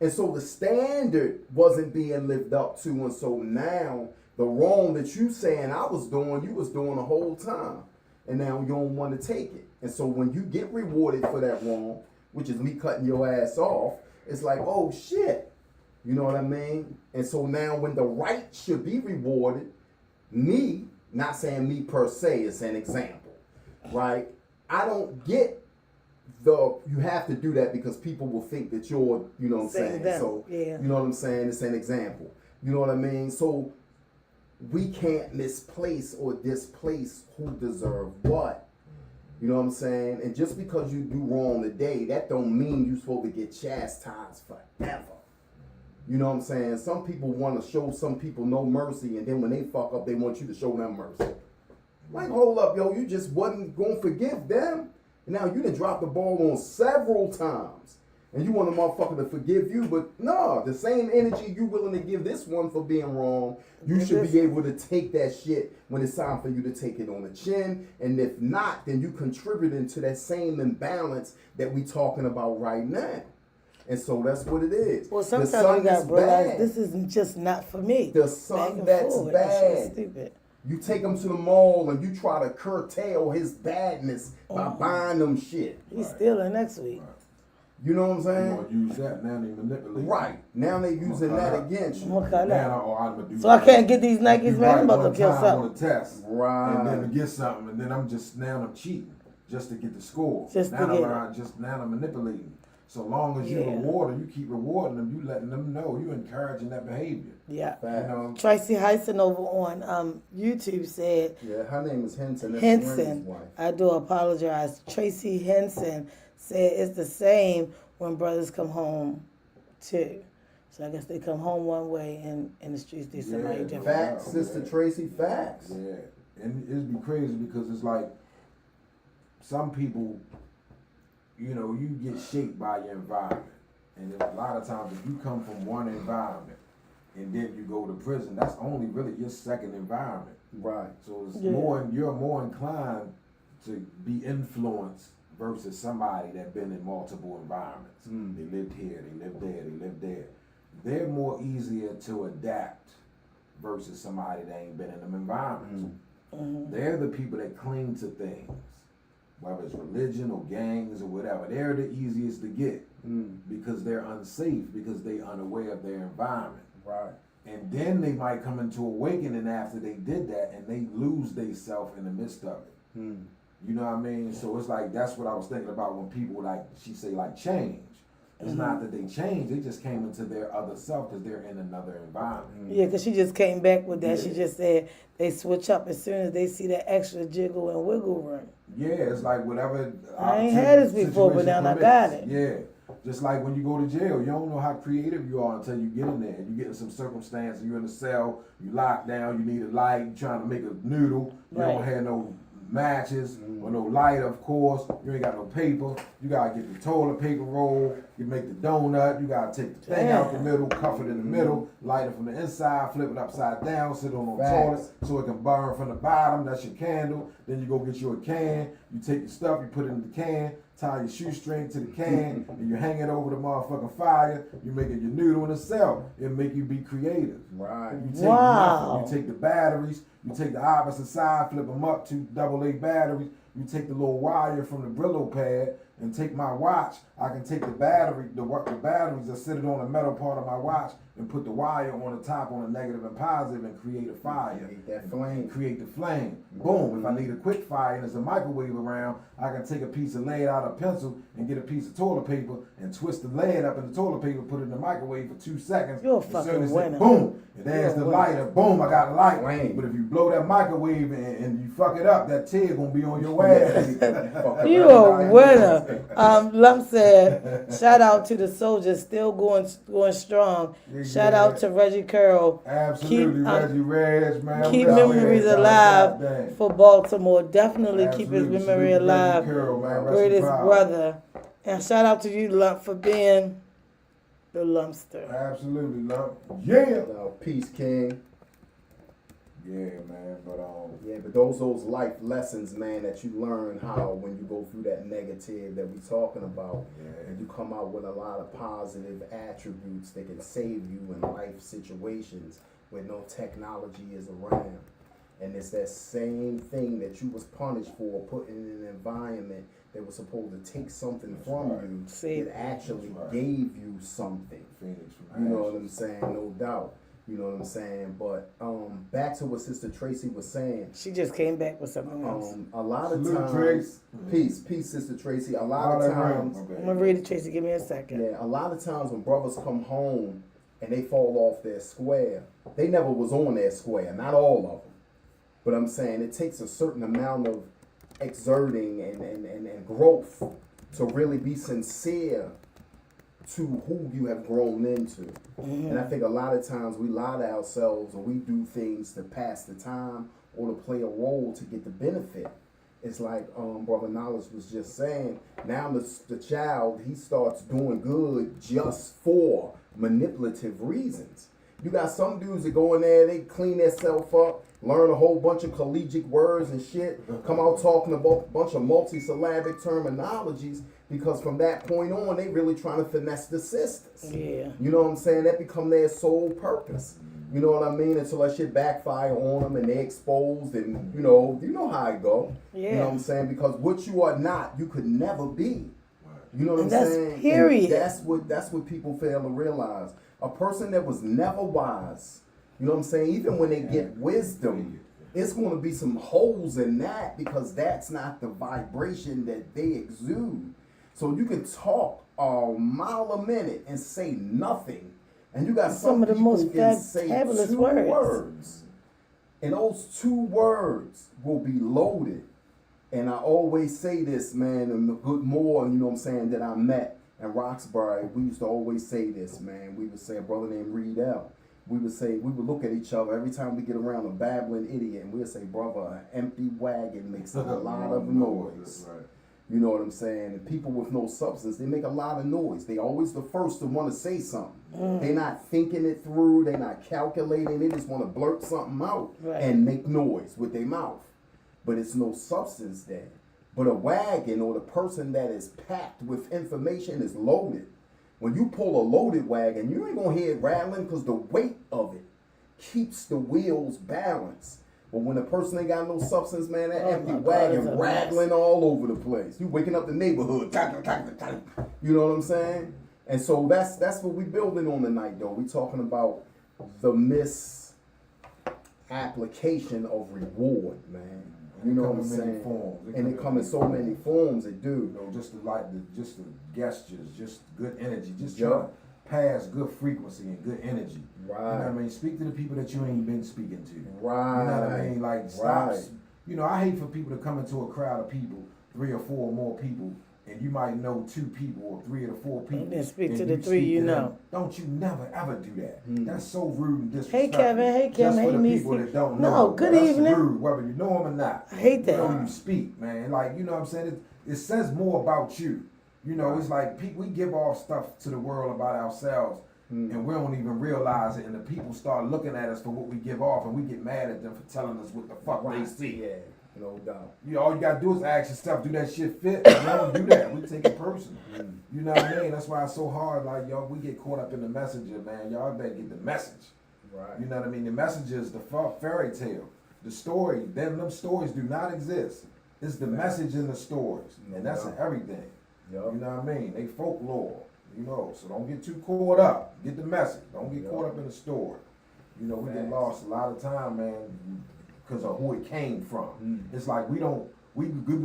[SPEAKER 1] And so the standard wasn't being lived up to. And so now the wrong that you saying I was doing, you was doing the whole time. And now you don't want to take it. And so when you get rewarded for that wrong, which is me cutting your ass off, it's like, oh shit. You know what I mean? And so now when the right should be rewarded, me, not saying me per se, it's an example, right? I don't get you have to do that because people will think that you're, you know what I'm saying?
[SPEAKER 3] Them.
[SPEAKER 1] So,
[SPEAKER 3] yeah.
[SPEAKER 1] you know what I'm saying? It's an example. You know what I mean? So we can't misplace or displace who deserve what. You know what I'm saying? And just because you do wrong today, that don't mean you're supposed to get chastised forever. You know what I'm saying? Some people want to show some people no mercy, and then when they fuck up, they want you to show them mercy. Like, hold up, yo, you just wasn't going to forgive them. And now you done dropped the ball on several times. And you want a motherfucker to forgive you, but no, the same energy you willing to give this one for being wrong, you should be able to take that shit when it's time for you to take it on the chin. And if not, then you contributing to that same imbalance that we talking about right now. And so that's what it is.
[SPEAKER 3] Well, sometimes you gotta realize this is just not for me.
[SPEAKER 1] The son that's bad.
[SPEAKER 3] Stupid.
[SPEAKER 1] You take him to the mall and you try to curtail his badness by buying them shit.
[SPEAKER 3] He's stealing next week.
[SPEAKER 1] You know what I'm
[SPEAKER 2] You
[SPEAKER 1] saying?
[SPEAKER 2] want to use that, now they manipulate.
[SPEAKER 1] Right. Now they using that against you.
[SPEAKER 3] So I can't get these Nikes, man. I'm about to kill something.
[SPEAKER 2] On a test.
[SPEAKER 1] Right.
[SPEAKER 2] And then to get something, and then I'm cheating just to get the score.
[SPEAKER 3] Just
[SPEAKER 2] now
[SPEAKER 3] to get
[SPEAKER 2] I'm manipulating. So long as you reward them, you keep rewarding them, you letting them know, you encouraging that behavior.
[SPEAKER 3] Yeah.
[SPEAKER 2] You know?
[SPEAKER 3] Tracy Heisen over on YouTube said,
[SPEAKER 1] Yeah, her name is Henson. That's
[SPEAKER 3] Henson.
[SPEAKER 1] Randy's wife.
[SPEAKER 3] I do apologize. Tracy Henson said it's the same when brothers come home too. So I guess they come home one way and in the streets they somebody different.
[SPEAKER 1] Facts, Sister Tracy, facts.
[SPEAKER 2] Yeah, and it'd be crazy because it's like some people, you know, you get shaped by your environment, and a lot of times if you come from one environment and then you go to prison, that's only really your second environment.
[SPEAKER 1] Right.
[SPEAKER 2] So it's you're more inclined to be influenced versus somebody that been in multiple environments. They lived here, they lived there, they lived there. They're more easier to adapt versus somebody that ain't been in them environments. They're the people that cling to things, whether it's religion or gangs or whatever. They're the easiest to get because they're unsafe, because they unaware of their environment.
[SPEAKER 1] Right.
[SPEAKER 2] And then they might come into awakening after they did that, and they lose themselves in the midst of it. You know what I mean? So it's like, that's what I was thinking about when people, like she say, like change. It's not that they changed, they just came into their other self because they're in another environment.
[SPEAKER 3] Yeah, because she just came back with that. She just said they switch up as soon as they see that extra jiggle and wiggle room.
[SPEAKER 2] Yeah, it's like whatever.
[SPEAKER 3] I ain't had this before, but now I got it.
[SPEAKER 2] Yeah, just like when you go to jail, you don't know how creative you are until you get in there. You get in some circumstance, you're in a cell, you locked down, you need a light, you trying to make a noodle, you don't have no matches or no lighter, of course. You ain't got no paper. You gotta get the toilet paper roll. You make the donut. You gotta take the thing out the middle, cuff it in the middle, light it from the inside, flip it upside down, sit on the toilet so it can burn from the bottom. That's your candle. Then you go get you a can. You take your stuff, you put it in the can, tie your shoestring to the can, and you hang it over the motherfucking fire. You make it your noodle in the cell. It'll make you be creative.
[SPEAKER 1] Right.
[SPEAKER 2] You take nothing. You take the batteries. You take the opposite side, flip them up to AA batteries. You take the little wire from the Brillo pad and take my watch. I can take the batteries and sit it on the metal part of my watch and put the wire on the top on the negative and positive and create a fire.
[SPEAKER 1] Create that flame.
[SPEAKER 2] Create the flame. Boom. If I need a quick fire and there's a microwave around, I can take a piece of lead out of a pencil and get a piece of toilet paper and twist the lead up in the toilet paper, put it in the microwave for 2 seconds.
[SPEAKER 3] You're a fucking winner.
[SPEAKER 2] Boom. And there's the lighter. Boom, I got a light.
[SPEAKER 1] Flame.
[SPEAKER 2] But if you blow that microwave and you fuck it up, that tear gonna be on your ass.
[SPEAKER 3] You a winner. Lump said, shout out to the soldiers still going strong. Shout out to Reggie Curl.
[SPEAKER 2] Absolutely, Reggie Reg, man.
[SPEAKER 3] Keep memories alive for Baltimore. Definitely keep his memory alive. Greatest brother. And shout out to you, Lump, for being the Lumpster.
[SPEAKER 2] Absolutely, Lump. Yeah.
[SPEAKER 1] Peace, King.
[SPEAKER 2] Yeah, man.
[SPEAKER 1] But those life lessons, man, that you learn how when you go through that negative that we talking about, and you come out with a lot of positive attributes that can save you in life situations where no technology is around. And it's that same thing that you was punished for, put in an environment that was supposed to take something from you. It actually gave you something. You know what I'm saying? No doubt. You know what I'm saying? But back to what Sister Tracy was saying.
[SPEAKER 3] She just came back with something else.
[SPEAKER 1] A lot of times, peace, Sister Tracy. A lot of times,
[SPEAKER 3] I'm gonna read it, Tracy. Give me a second.
[SPEAKER 1] Yeah, a lot of times when brothers come home and they fall off their square, they never was on their square. Not all of them, but I'm saying it takes a certain amount of exerting and growth to really be sincere to who you have grown into. And I think a lot of times we lie to ourselves or we do things to pass the time or to play a role to get the benefit. It's like Brother Knowledge was just saying, now the child, he starts doing good just for manipulative reasons. You got some dudes that go in there, they clean themselves up, learn a whole bunch of collegiate words and shit, come out talking about a bunch of multisyllabic terminologies, because from that point on, they really trying to finesse the sisters.
[SPEAKER 3] Yeah.
[SPEAKER 1] You know what I'm saying? That become their sole purpose. You know what I mean? Until that shit backfire on them and they exposed and, you know how it go. Yeah. You know what I'm saying? Because what you are not, you could never be. You know what I'm saying?
[SPEAKER 3] Period.
[SPEAKER 1] And that's what people fail to realize. A person that was never wise, you know what I'm saying? Even when they get wisdom, it's going to be some holes in that because that's not the vibration that they exude. So you can talk a mile a minute and say nothing. And you got some of the most fabulous words. And those 2 words will be loaded And I always say this, man, and the good more, you know what I'm saying, that I met in Roxbury, we used to always say this, man. We would say a brother named Reed L. We would look at each other every time we get around a babbling idiot, and we'd say, brother, an empty wagon makes a lot of noise.
[SPEAKER 2] Right.
[SPEAKER 1] You know what I'm saying? And people with no substance, they make a lot of noise. They always the first to want to say something. They're not thinking it through. They're not calculating. They just want to blurt something out and make noise with their mouth. But it's no substance there. But a wagon or the person that is packed with information is loaded. When you pull a loaded wagon, you ain't going to hear it rattling because the weight of it keeps the wheels balanced. But when a person ain't got no substance, man, that empty wagon rattling all over the place. You waking up the neighborhood. You know what I'm saying? And so that's what we building on tonight, though. We talking about the misapplication of reward, man. You know what I'm saying? And it come in so many forms. It do.
[SPEAKER 2] You know, just the gestures, just good energy, just try to pass good frequency and good energy.
[SPEAKER 1] Right.
[SPEAKER 2] You know what I mean? Speak to the people that you ain't been speaking to.
[SPEAKER 1] Right.
[SPEAKER 2] You know what I mean? Like stop. You know, I hate for people to come into a crowd of people, 3 or 4 or more people, and you might know 2 people or 3 or 4 people.
[SPEAKER 3] And then speak to the 3 you know.
[SPEAKER 2] Don't you never ever do that. That's so rude and disrespectful.
[SPEAKER 3] Hey Kevin, hey Kim,
[SPEAKER 2] just
[SPEAKER 3] hey
[SPEAKER 2] for the
[SPEAKER 3] Nisi.
[SPEAKER 2] people that don't
[SPEAKER 3] No,
[SPEAKER 2] know.
[SPEAKER 3] good
[SPEAKER 2] That's
[SPEAKER 3] evening.
[SPEAKER 2] rude, whether you know them or not.
[SPEAKER 3] I hate that.
[SPEAKER 2] You know you speak, man. Like, you know what I'm saying? It says more about you. You know, it's like we give off stuff to the world about ourselves, and we don't even realize it, and the people start looking at us for what we give off, and we get mad at them for telling us what the fuck they see.
[SPEAKER 1] Yeah, no doubt.
[SPEAKER 2] All you gotta do is ask yourself, do that shit fit? We don't do that. We take it personal. You know what I mean? That's why it's so hard. Like, y'all, we get caught up in the messenger, man. Y'all better get the message.
[SPEAKER 1] Right.
[SPEAKER 2] You know what I mean? The message is the fairy tale. The story, them stories do not exist. It's the message in the stories, and that's in everything.
[SPEAKER 1] Yep.
[SPEAKER 2] You know what I mean? They folklore, you know, so don't get too caught up. Get the message. Don't get caught up in the story. You know, we get lost a lot of time, man, because of who it came from. It's like we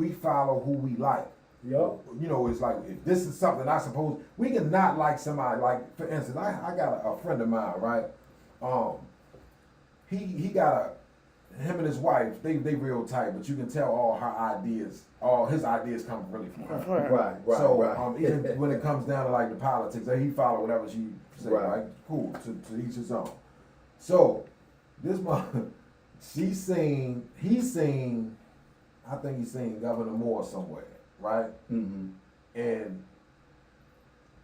[SPEAKER 2] follow who we like.
[SPEAKER 1] Yep.
[SPEAKER 2] You know, it's like, if this is something I suppose, we can not like somebody, like, for instance, I got a friend of mine, right? He got him and his wife, they real tight, but you can tell all his ideas come really from her.
[SPEAKER 1] Right.
[SPEAKER 2] So even when it comes down to like the politics, he follow whatever she say, right? Cool, to each his own. So this mother, he's seen, I think he's seen Governor Moore somewhere, right?
[SPEAKER 1] Mm-hmm.
[SPEAKER 2] And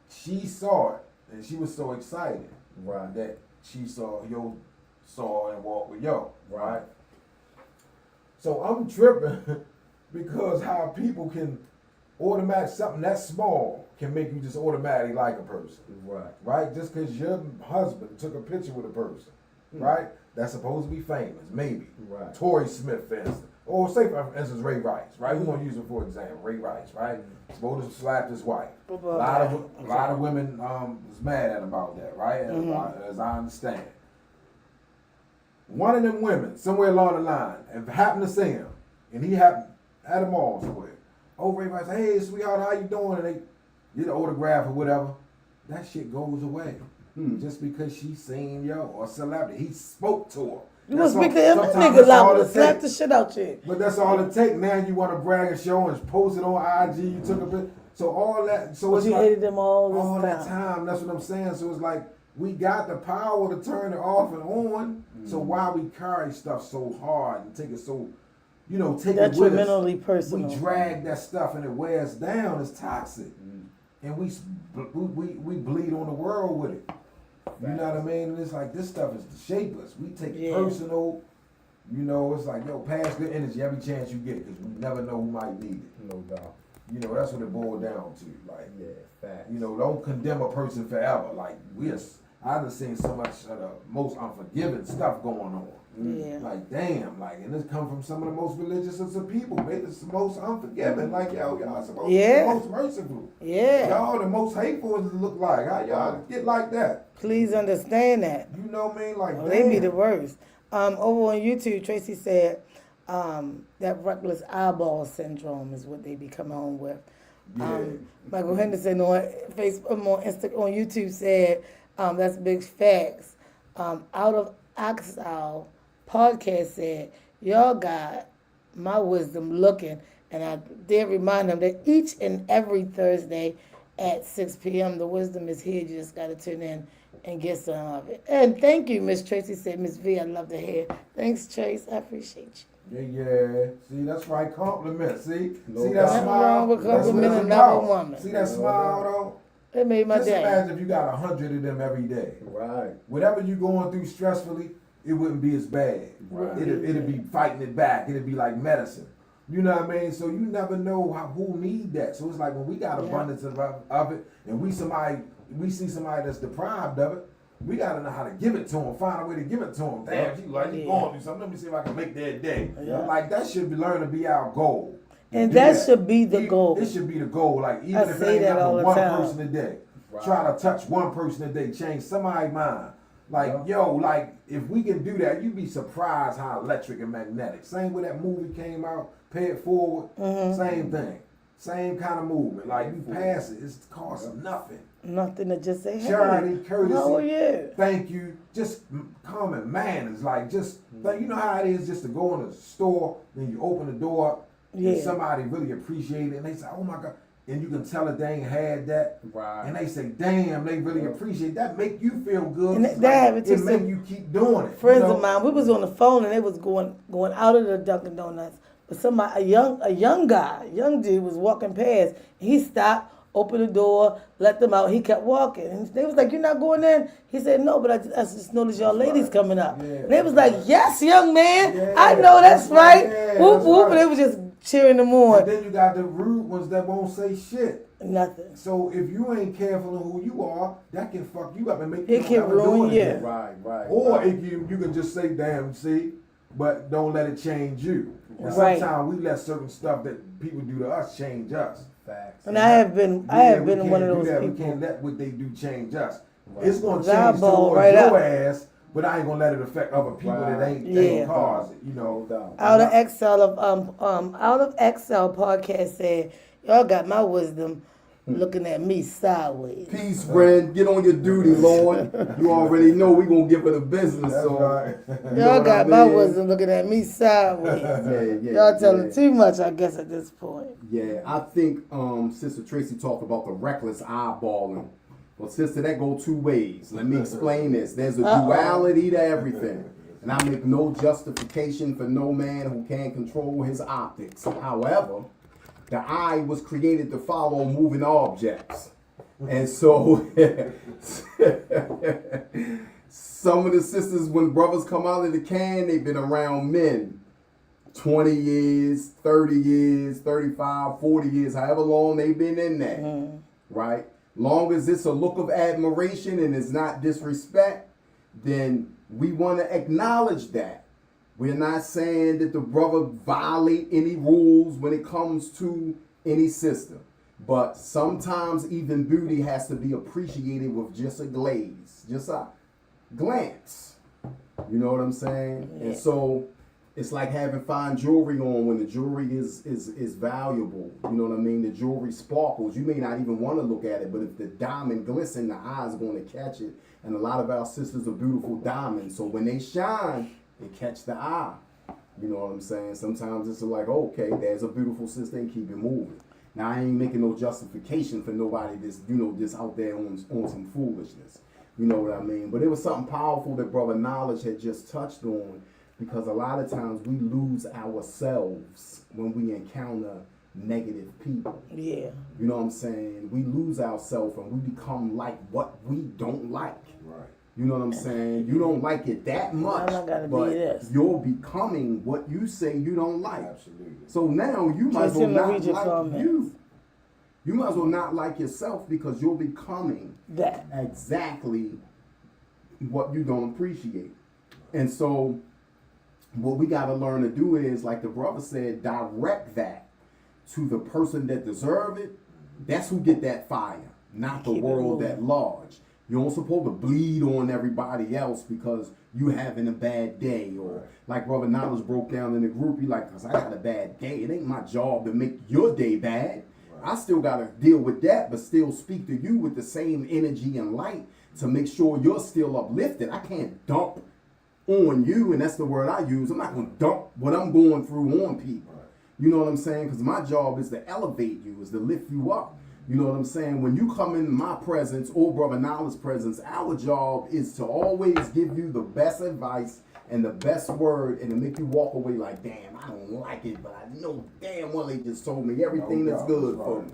[SPEAKER 2] she saw it, and she was so excited,
[SPEAKER 1] Right.
[SPEAKER 2] that she saw and walked with Yo, right? So I'm tripping because how people can something that small can make you just automatically like a person. Right? Just because your husband took a picture with a person, right? That's supposed to be famous, maybe.
[SPEAKER 1] Right.
[SPEAKER 2] Tory Smith, for instance. Or say, for instance, Ray Rice, right? We're going to use him for example. Ray Rice, right? Supposed to slap his wife. A lot of women was mad at him about that, right? As I understand. One of them women, somewhere along the line, and happened to see him, and he happened at a mall somewhere. Oh, Ray Rice, hey, sweetheart, how you doing? And they get an autograph or whatever. That shit goes away. Just because she seen Yo or celebrity. He spoke to her.
[SPEAKER 3] You must speak to him, nigga, loud, slap the shit out you.
[SPEAKER 2] But that's all it takes. Now you want to brag and show and post it on IG. You took a bit. So all that. So
[SPEAKER 3] But
[SPEAKER 2] it's
[SPEAKER 3] you
[SPEAKER 2] like,
[SPEAKER 3] hated them all this
[SPEAKER 2] that time. That's what I'm saying. So it's like we got the power to turn it off and on. So why we carry stuff so hard and take it so, take it with us.
[SPEAKER 3] Detrimentally personal.
[SPEAKER 2] We drag that stuff and it wears down. It's toxic, and we bleed on the world with it. You know what I mean? And it's like, this stuff is to shape us. We take it personal. It's like, pass good energy every chance you get, because we never know who might need it.
[SPEAKER 1] No doubt.
[SPEAKER 2] That's what it boiled down to. Like,
[SPEAKER 1] facts.
[SPEAKER 2] Don't condemn a person forever. Like, I've seen so much of the most unforgiving stuff going on.
[SPEAKER 3] Yeah.
[SPEAKER 2] Like, damn, and this come from some of the most religious of people. Maybe it's the most unforgiving. Like, y'all supposed to be the most merciful.
[SPEAKER 3] Yeah.
[SPEAKER 2] Y'all the most hateful as it look like. How y'all get like that?
[SPEAKER 3] Please understand that.
[SPEAKER 2] You know what I mean? Like,
[SPEAKER 3] They be the worst. Over on YouTube, Tracy said that reckless eyeball syndrome is what they be coming home with. Michael Henderson on Facebook, on YouTube said that's big facts. Out of Oxal podcast said, y'all got my wisdom looking And I did remind them that each and every Thursday at 6 p.m. the wisdom is here. You just got to tune in and get some of it. And thank you, Miss Tracy said, Miss V, I love to hear. Thanks, Trace. I appreciate you.
[SPEAKER 2] Yeah. See, that's right. Compliment. See that
[SPEAKER 3] Nothing wrong
[SPEAKER 2] smile.
[SPEAKER 3] with
[SPEAKER 2] That's what
[SPEAKER 3] complimenting
[SPEAKER 2] it's
[SPEAKER 3] another
[SPEAKER 2] about.
[SPEAKER 3] woman.
[SPEAKER 2] See that smile though?
[SPEAKER 3] It made my
[SPEAKER 2] Just
[SPEAKER 3] day.
[SPEAKER 2] imagine if you got 100 of them every day.
[SPEAKER 1] Right.
[SPEAKER 2] Whatever you going through stressfully, it wouldn't be as bad.
[SPEAKER 1] Right.
[SPEAKER 2] It'd be fighting it back. It'd be like medicine. You know what I mean? So you never know who need that. So it's like when we got abundance of it, and we see somebody that's deprived of it, we gotta know how to give it to them. Find a way to give it to them. Damn, you going through something. Let me see if I can make that day.
[SPEAKER 3] Yeah.
[SPEAKER 2] Like that should learn to be our goal.
[SPEAKER 3] And that should be the goal.
[SPEAKER 2] It should be the goal. Like even
[SPEAKER 3] I
[SPEAKER 2] if it
[SPEAKER 3] say
[SPEAKER 2] ain't
[SPEAKER 3] that all
[SPEAKER 2] nothing,
[SPEAKER 3] the
[SPEAKER 2] one
[SPEAKER 3] time.
[SPEAKER 2] person a day.
[SPEAKER 1] Right.
[SPEAKER 2] Try to touch one person a day. Change somebody's mind. Like, like if we can do that, you'd be surprised how electric and magnetic. Same way that movie came out, Pay It Forward, same thing. Same kind of movement. Like you pass it, it's costs nothing.
[SPEAKER 3] Nothing to just say, hey,
[SPEAKER 2] Charity, courtesy,
[SPEAKER 3] how are you?
[SPEAKER 2] thank you, just common manners. Like just, like, you know how it is just to go in a store, then you open the door up, and somebody really appreciate it, and they say, oh my God. And you can tell that they ain't had that.
[SPEAKER 1] Right.
[SPEAKER 2] And they say, damn, they really appreciate that. Make you feel good.
[SPEAKER 3] And
[SPEAKER 2] it make you keep doing it.
[SPEAKER 3] Friends of mine, we was on the phone and they was going out of the Dunkin' Donuts. But somebody, a young dude was walking past. He stopped, opened the door, let them out. He kept walking. And they was like, you're not going in? He said, no, but I just noticed y'all ladies coming up.
[SPEAKER 2] Yeah.
[SPEAKER 3] And they was like, yes, young man.
[SPEAKER 2] Yeah,
[SPEAKER 3] I know that's right.
[SPEAKER 2] Yeah,
[SPEAKER 3] Whoop,
[SPEAKER 2] that's
[SPEAKER 3] whoop.
[SPEAKER 2] right.
[SPEAKER 3] And they was just cheering them on.
[SPEAKER 2] And then you got the rude ones that won't say shit.
[SPEAKER 3] Nothing.
[SPEAKER 2] So if you ain't careful on who you are, that can fuck you up and make you
[SPEAKER 3] It can
[SPEAKER 2] never do
[SPEAKER 3] ruin
[SPEAKER 2] it
[SPEAKER 3] you.
[SPEAKER 2] again.
[SPEAKER 1] Right.
[SPEAKER 2] Or if you can just say, damn, see, but don't let it change you. And
[SPEAKER 3] Right.
[SPEAKER 2] sometimes we let certain stuff that people do to us change us.
[SPEAKER 1] Facts.
[SPEAKER 3] And I have been one of those
[SPEAKER 2] We
[SPEAKER 3] people.
[SPEAKER 2] can't let what they do change us.
[SPEAKER 1] Right.
[SPEAKER 2] It's gonna
[SPEAKER 3] I'll
[SPEAKER 2] change
[SPEAKER 3] ball
[SPEAKER 2] towards
[SPEAKER 3] right
[SPEAKER 2] your
[SPEAKER 3] up.
[SPEAKER 2] ass, but I ain't gonna let it affect other people that ain't
[SPEAKER 3] Yeah.
[SPEAKER 2] caused it. You know.
[SPEAKER 3] Out of Excel podcast said, y'all got my wisdom looking at me sideways.
[SPEAKER 1] Peace, friend. Get on your duty, Lord. You already know we gonna give her the business.
[SPEAKER 2] That's
[SPEAKER 1] So
[SPEAKER 2] right.
[SPEAKER 1] you know
[SPEAKER 3] Y'all
[SPEAKER 1] what
[SPEAKER 3] got
[SPEAKER 1] I
[SPEAKER 3] my
[SPEAKER 1] mean?
[SPEAKER 3] wisdom looking at me sideways. Y'all telling too much, I guess, at this point.
[SPEAKER 1] Yeah, I think Sister Tracy talked about the reckless eyeballing. Well, sister, that go two ways. Let me explain this. There's a duality to everything. And I make no justification for no man who can't control his optics. However, the eye was created to follow moving objects. And so some of the sisters, when brothers come out of the can, they've been around men 20 years, 30 years, 35, 40 years, however long they've been in that, right? Long as it's a look of admiration and it's not disrespect, then we want to acknowledge that. We're not saying that the brother violate any rules when it comes to any sister. But sometimes even beauty has to be appreciated with just a glaze, just a glance. You know what I'm saying?
[SPEAKER 3] Yeah.
[SPEAKER 1] And so it's like having fine jewelry on when the jewelry is valuable. You know what I mean? The jewelry sparkles. You may not even want to look at it, but if the diamond glistens, the eye's going to catch it. And a lot of our sisters are beautiful diamonds. So when they shine, they catch the eye. You know what I'm saying? Sometimes it's like, okay, there's a beautiful sister and keep it moving. Now, I ain't making no justification for nobody that's, just out there on some foolishness. You know what I mean? But it was something powerful that Brother Knowledge had just touched on, because a lot of times we lose ourselves when we encounter negative people.
[SPEAKER 3] Yeah.
[SPEAKER 1] You know what I'm saying? We lose ourselves and we become like what we don't like.
[SPEAKER 2] Right.
[SPEAKER 1] You know what I'm saying? You don't like it that much,
[SPEAKER 3] Now I gotta be
[SPEAKER 1] but
[SPEAKER 3] this.
[SPEAKER 1] you're becoming what you say you don't like.
[SPEAKER 2] Absolutely.
[SPEAKER 1] So now you might as
[SPEAKER 3] Just
[SPEAKER 1] well
[SPEAKER 3] him to
[SPEAKER 1] not
[SPEAKER 3] read your
[SPEAKER 1] like
[SPEAKER 3] comments.
[SPEAKER 1] you. You might as well not like yourself, because you're becoming
[SPEAKER 3] That.
[SPEAKER 1] exactly what you don't appreciate. And so what we got to learn to do is, like the brother said, direct that to the person that deserve it. That's who get that fire, not the
[SPEAKER 3] Keep it
[SPEAKER 1] world
[SPEAKER 3] moving.
[SPEAKER 1] at large. You don't supposed to bleed on everybody else because you having a bad day, or like Brother Knowledge broke down in the group. You like, cause I got a bad day. It ain't my job to make your day bad. I still got to deal with that, but still speak to you with the same energy and light to make sure you're still uplifted. I can't dump on you, and that's the word I use. I'm not going to dump what I'm going through on people. You know what I'm saying? Because my job is to elevate you, is to lift you up. You know what I'm saying? When you come in my presence or Brother Knowledge's presence, our job is to always give you the best advice and the best word, and to make you walk away like, damn, I don't like it, but I know damn well they just told me everything that's good for me.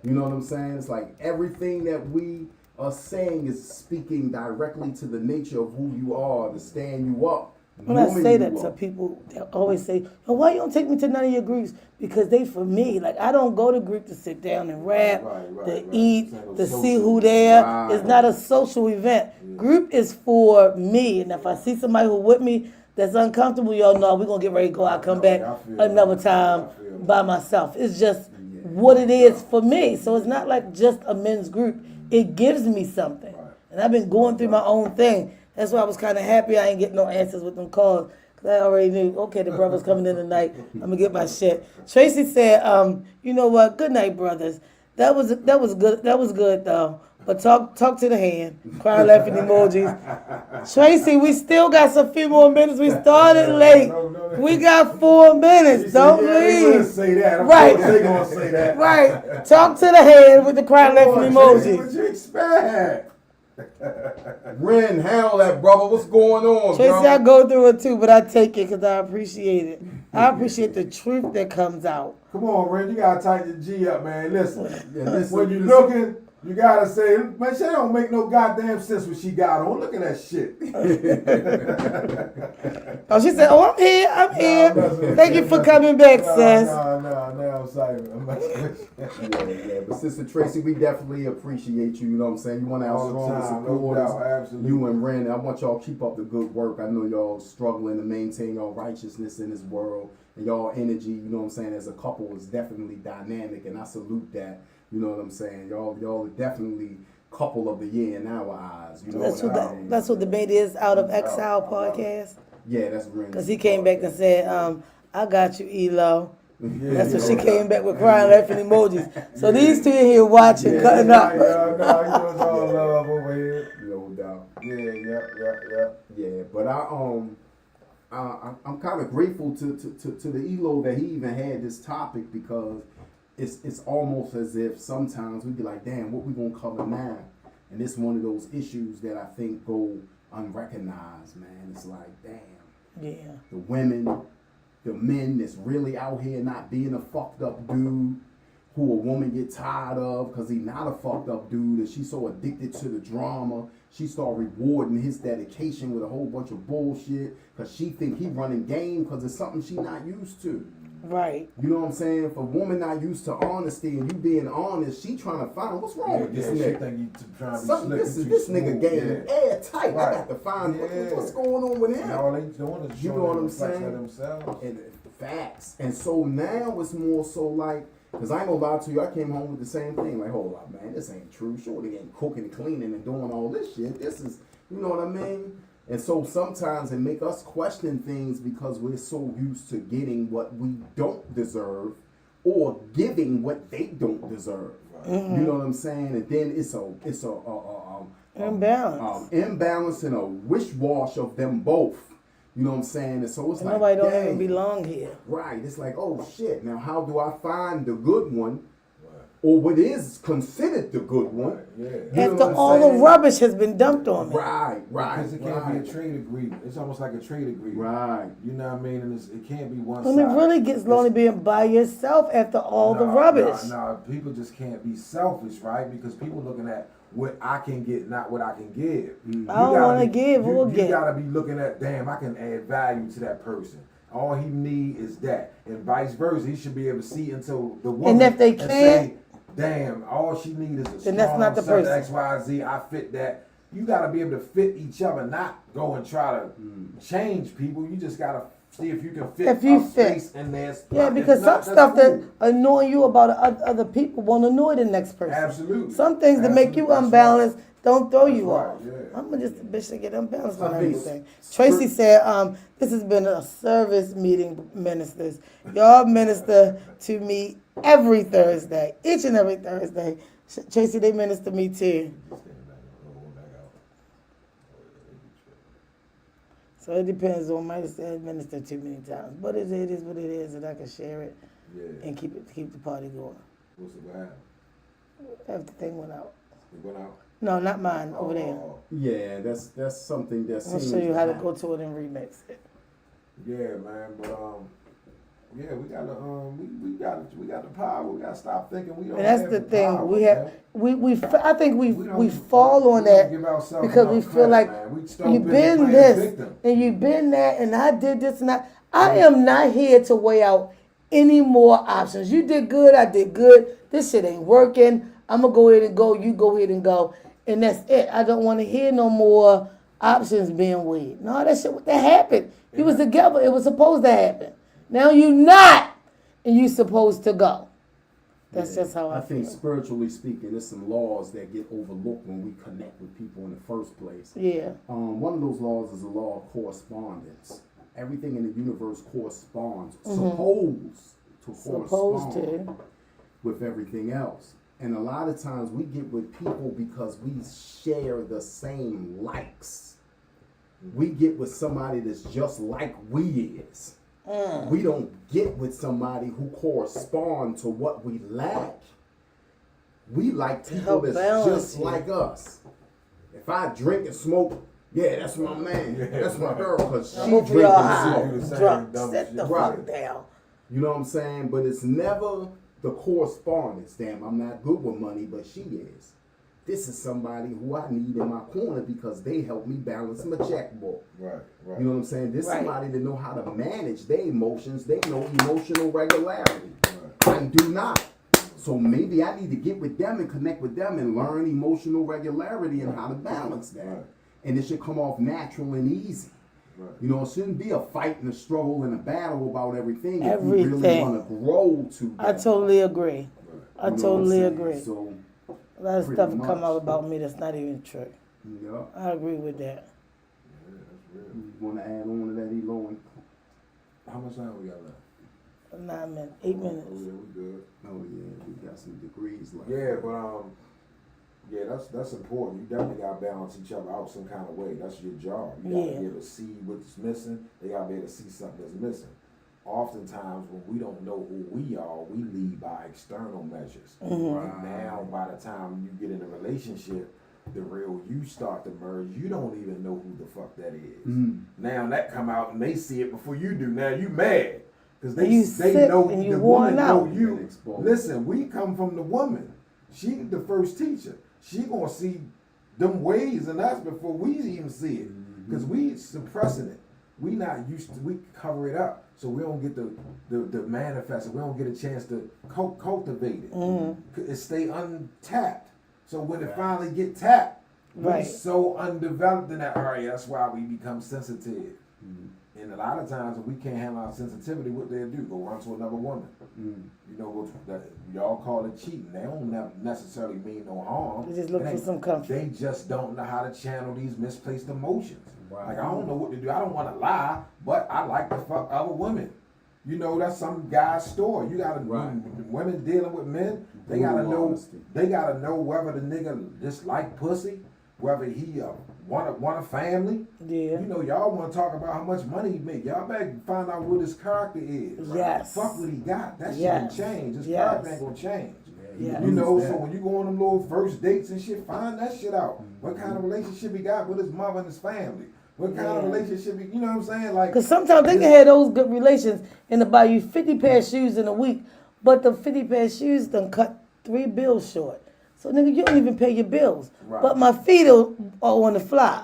[SPEAKER 1] You know what I'm saying? It's like everything that we are saying is speaking directly to the nature of who you are, to stand you up.
[SPEAKER 3] When I say that to people, they always say, oh, why you don't take me to none of your groups? Because they for me. Like, I don't go to group to sit down and rap, to eat, to see who there.
[SPEAKER 1] Right.
[SPEAKER 3] It's not a social event. Yeah. Group is for me. And if I see somebody who with me that's uncomfortable, y'all know we're going to get ready to go out, come back another time by myself. It's just what it is for me. So it's not like just a men's group. It gives me something. And I've been going through my own thing. That's why I was kind of happy I ain't get no answers with them calls. Because I already knew, okay, the brother's coming in tonight. I'm going to get my shit. Tracy said, you know what? Good night, brothers. That was good. That was good, though. But talk to the hand. Crying, laughing emojis. Tracy, we still got some few more minutes. We started late. We got 4 minutes. Don't leave.
[SPEAKER 2] Say that.
[SPEAKER 3] Right.
[SPEAKER 2] They gonna say that.
[SPEAKER 3] Right. Talk to the hand with the crying, laughing emojis.
[SPEAKER 2] What you expect?
[SPEAKER 1] Ren, handle that, brother. What's going on,
[SPEAKER 3] Tracy,
[SPEAKER 1] bro?
[SPEAKER 3] I go through it too, but I take it because I appreciate it. I appreciate the truth that comes out.
[SPEAKER 2] Come on, Ren, you gotta tighten the G up, man. Listen,
[SPEAKER 1] listen
[SPEAKER 2] when you're looking, you gotta say, man, she don't make no goddamn sense what she got on. Look at that shit.
[SPEAKER 3] Oh, she said, oh, I'm here. I'm here. Thank you for coming back, sis.
[SPEAKER 2] No, I'm sorry.
[SPEAKER 1] Yeah, but Sister Tracy, we definitely appreciate you. You know what I'm saying? You want our strongest supporters. You and Ren, I want y'all to keep up the good work. I know y'all struggling to maintain your righteousness in this world, and y'all energy, you know what I'm saying, as a couple is definitely dynamic, and I salute that. You know what I'm saying? Y'all are definitely couple of the year in our eyes. You know
[SPEAKER 3] that's what the debate is out of Exile podcast.
[SPEAKER 1] Yeah, that's Ren.
[SPEAKER 3] Because he came back and said, I got you, Elo. That's what she came back with, crying, laughing emojis. So these two in here watching, cutting up.
[SPEAKER 2] You was all love over here.
[SPEAKER 1] No doubt.
[SPEAKER 2] Yeah.
[SPEAKER 1] But I'm kind of grateful to the Elo that he even had this topic, because it's almost as if sometimes we be like, damn, what we gonna cover now? And it's one of those issues that I think go unrecognized, man. It's like, damn.
[SPEAKER 3] Yeah.
[SPEAKER 1] The women, the men that's really out here not being a fucked up dude who a woman get tired of because he not a fucked up dude, and she's so addicted to the drama, she start rewarding his dedication with a whole bunch of bullshit because she think he running game because it's something she not used to.
[SPEAKER 3] Right.
[SPEAKER 1] You know what I'm saying? If a woman not used to honesty and you being honest, she trying to find what's wrong with this nigga. This nigga game airtight. Right. I got to find what's going on with him.
[SPEAKER 2] All they doing is
[SPEAKER 1] you know what I'm saying?
[SPEAKER 2] Themselves.
[SPEAKER 1] And facts. And so now it's more so like, because I ain't gonna lie to you, I came home with the same thing. Like, hold up, man, this ain't true. Sure, they ain't cooking and cleaning and doing all this shit. This is, you know what I mean? And so sometimes it make us question things because we're so used to getting what we don't deserve or giving what they don't deserve. Mm-hmm. You know what I'm saying? And then it's a imbalance and a wish-wash of them both. You know what I'm saying? And so it's like,
[SPEAKER 3] nobody don't even belong here.
[SPEAKER 1] Right. It's like, oh shit. Now how do I find the good one? Or what is considered the good one.
[SPEAKER 2] Yeah.
[SPEAKER 3] After all the rubbish has been dumped on me.
[SPEAKER 1] Right.
[SPEAKER 2] Because it can't be a trade agreement. It's almost like a trade agreement.
[SPEAKER 1] Right.
[SPEAKER 2] You know what I mean? And it can't be one
[SPEAKER 3] And
[SPEAKER 2] side.
[SPEAKER 3] it really gets lonely being by yourself after all the rubbish.
[SPEAKER 2] No, people just can't be selfish, right? Because people looking at what I can get, not what I can give.
[SPEAKER 3] I don't want to give or get.
[SPEAKER 2] You gotta be looking at, damn, I can add value to that person. All he need is that. And vice versa. He should be able to see into the woman.
[SPEAKER 3] And if they can't,
[SPEAKER 2] say, damn, all she needs is a
[SPEAKER 3] then that's not the person.
[SPEAKER 2] X, Y, Z. I fit that. You gotta be able to fit each other, not go and try to change people. You just gotta see if you can fit space in there.
[SPEAKER 3] Yeah, because some stuff that annoy you about other people won't annoy the next person.
[SPEAKER 2] Absolutely.
[SPEAKER 3] Some things that make you unbalanced don't throw you off.
[SPEAKER 2] Yeah.
[SPEAKER 3] I'm just a bitch to get unbalanced on everything. Tracy said, this has been a service meeting, ministers. Y'all minister to me every Thursday, each and every Thursday. Tracy, they minister to me too. So it depends on my administer too many times. But it is what it is, and I can share it
[SPEAKER 2] Yeah.
[SPEAKER 3] and keep the party going.
[SPEAKER 2] What happened?
[SPEAKER 3] After the thing went out.
[SPEAKER 2] It went out?
[SPEAKER 3] No, not mine, over there.
[SPEAKER 1] Yeah, that's something that
[SPEAKER 3] I'll
[SPEAKER 1] seems
[SPEAKER 3] show you how to
[SPEAKER 1] happen.
[SPEAKER 3] go to it and remix it.
[SPEAKER 2] Yeah, man, but yeah, we gotta we got the power. We gotta stop thinking we don't.
[SPEAKER 3] And that's
[SPEAKER 2] have
[SPEAKER 3] the thing.
[SPEAKER 2] power,
[SPEAKER 3] We have
[SPEAKER 2] man.
[SPEAKER 3] I think we
[SPEAKER 2] don't-
[SPEAKER 3] fall on
[SPEAKER 2] we don't
[SPEAKER 3] that
[SPEAKER 2] give ourselves
[SPEAKER 3] because we
[SPEAKER 2] enough
[SPEAKER 3] feel
[SPEAKER 2] credit,
[SPEAKER 3] like
[SPEAKER 2] man. We still
[SPEAKER 3] you've
[SPEAKER 2] been
[SPEAKER 3] been
[SPEAKER 2] playing
[SPEAKER 3] this
[SPEAKER 2] victim.
[SPEAKER 3] and you've been that and I did this and that. I am not here to weigh out any more options. You did good, I did good. This shit ain't working. I'm gonna go ahead and go. You go ahead and go, and that's it. I don't want to hear no more options being weighed. No, that shit that happened. You was together. It was supposed to happen. Now you not, and you supposed to go. That's just how I
[SPEAKER 1] think
[SPEAKER 3] feel.
[SPEAKER 1] spiritually speaking, there's some laws that get overlooked when we connect with people in the first place.
[SPEAKER 3] Yeah.
[SPEAKER 1] One of those laws is the law of correspondence. Everything in the universe corresponds, supposed correspond with everything else. And a lot of times we get with people because we share the same likes. We get with somebody that's just like we is. We don't get with somebody who correspond to what we lack. We like people that's just like us. If I drink and smoke, yeah, that's my man. That's my girl, because she
[SPEAKER 3] Both of
[SPEAKER 1] drink
[SPEAKER 3] y'all
[SPEAKER 1] and
[SPEAKER 3] high,
[SPEAKER 1] smoke.
[SPEAKER 3] drunk.
[SPEAKER 2] dumb
[SPEAKER 3] Sit
[SPEAKER 2] shit.
[SPEAKER 3] the
[SPEAKER 1] Right.
[SPEAKER 3] fuck down.
[SPEAKER 1] You know what I'm saying? But it's never the correspondence. Damn, I'm not good with money, but she is. This is somebody who I need in my corner because they help me balance my checkbook.
[SPEAKER 2] Right.
[SPEAKER 1] You know what I'm saying? This
[SPEAKER 3] Right.
[SPEAKER 1] somebody that know how to manage their emotions. They know emotional regularity. I do not. So maybe I need to get with them and connect with them and learn emotional regularity and how to balance that.
[SPEAKER 2] Right.
[SPEAKER 1] And it should come off natural and easy.
[SPEAKER 2] Right.
[SPEAKER 1] You know, it shouldn't be a fight and a struggle and a battle about everything. If we really
[SPEAKER 3] Everything.
[SPEAKER 1] want to grow together.
[SPEAKER 3] I totally agree. I
[SPEAKER 1] You know what I'm
[SPEAKER 3] totally
[SPEAKER 1] saying?
[SPEAKER 3] agree.
[SPEAKER 1] So,
[SPEAKER 3] A lot of
[SPEAKER 1] pretty
[SPEAKER 3] stuff come
[SPEAKER 1] much.
[SPEAKER 3] out about me that's not even true.
[SPEAKER 1] yeah.
[SPEAKER 3] I agree with that.
[SPEAKER 2] Yeah, that's real.
[SPEAKER 1] You want to add on to that, Elo?
[SPEAKER 2] How much time we got left?
[SPEAKER 3] 9 minutes, 8 minutes.
[SPEAKER 2] Oh yeah, we good.
[SPEAKER 1] Oh yeah, we got some degrees left.
[SPEAKER 2] Yeah, but yeah, that's important. You definitely gotta balance each other out some kind of way. That's your job. You gotta
[SPEAKER 3] Yeah.
[SPEAKER 2] be able to see what's missing. They gotta be able to see something that's missing. Oftentimes, when we don't know who we are, we lead by external measures. And now, by the time you get in a relationship, the real you start to merge. You don't even know who the fuck that is. Now that come out and they see it before you do. Now you mad because
[SPEAKER 3] And you
[SPEAKER 2] they
[SPEAKER 3] sick
[SPEAKER 2] know
[SPEAKER 3] and you
[SPEAKER 2] the
[SPEAKER 3] worn
[SPEAKER 2] woman know
[SPEAKER 3] out.
[SPEAKER 2] you.
[SPEAKER 1] Exposed.
[SPEAKER 2] Listen, we come from the woman. She the first teacher. She gonna see them ways in us before we even see it because we suppressing it. We not used to. We cover it up so we don't get the manifest it. We don't get a chance to cultivate it. It stay untapped. So when it finally get tapped, we're
[SPEAKER 3] Right.
[SPEAKER 2] so undeveloped in that area. That's why we become sensitive. And a lot of times when we can't handle our sensitivity, what they'll do, go run to another woman. You know, that y'all call it cheating. They don't necessarily mean no harm.
[SPEAKER 3] They just look
[SPEAKER 2] It
[SPEAKER 3] for
[SPEAKER 2] ain't-
[SPEAKER 3] some comfort.
[SPEAKER 2] They just don't know how to channel these misplaced emotions.
[SPEAKER 1] Right.
[SPEAKER 2] Like, I don't know what to do. I don't want to lie, but I like to fuck other women. You know, that's some guy's story. You gotta, women dealing with men, they gotta
[SPEAKER 1] Brutal
[SPEAKER 2] know,
[SPEAKER 1] honesty.
[SPEAKER 2] they gotta know whether the nigga just like pussy, whether he want a family.
[SPEAKER 3] Yeah.
[SPEAKER 2] You know, y'all want to talk about how much money he make. Y'all better find out what his character is.
[SPEAKER 3] Yes.
[SPEAKER 2] Fuck what he got. That shit
[SPEAKER 3] Yes.
[SPEAKER 2] can change. His
[SPEAKER 3] Yes.
[SPEAKER 2] character ain't gonna change.
[SPEAKER 3] Yes.
[SPEAKER 2] You know,
[SPEAKER 1] That.
[SPEAKER 2] so when you go on them little first dates and shit, find that shit out. What kind of relationship he got with his mother and his family? What kind of
[SPEAKER 3] Yeah.
[SPEAKER 2] relationship he, you know what I'm saying? Like,
[SPEAKER 3] Because sometimes they can have those good relations and to buy you 50 pair of shoes in a week, but the 50 pair of shoes done cut 3 bills short. So nigga, you don't even pay your bills.
[SPEAKER 2] Right.
[SPEAKER 3] But my feet are on the fly.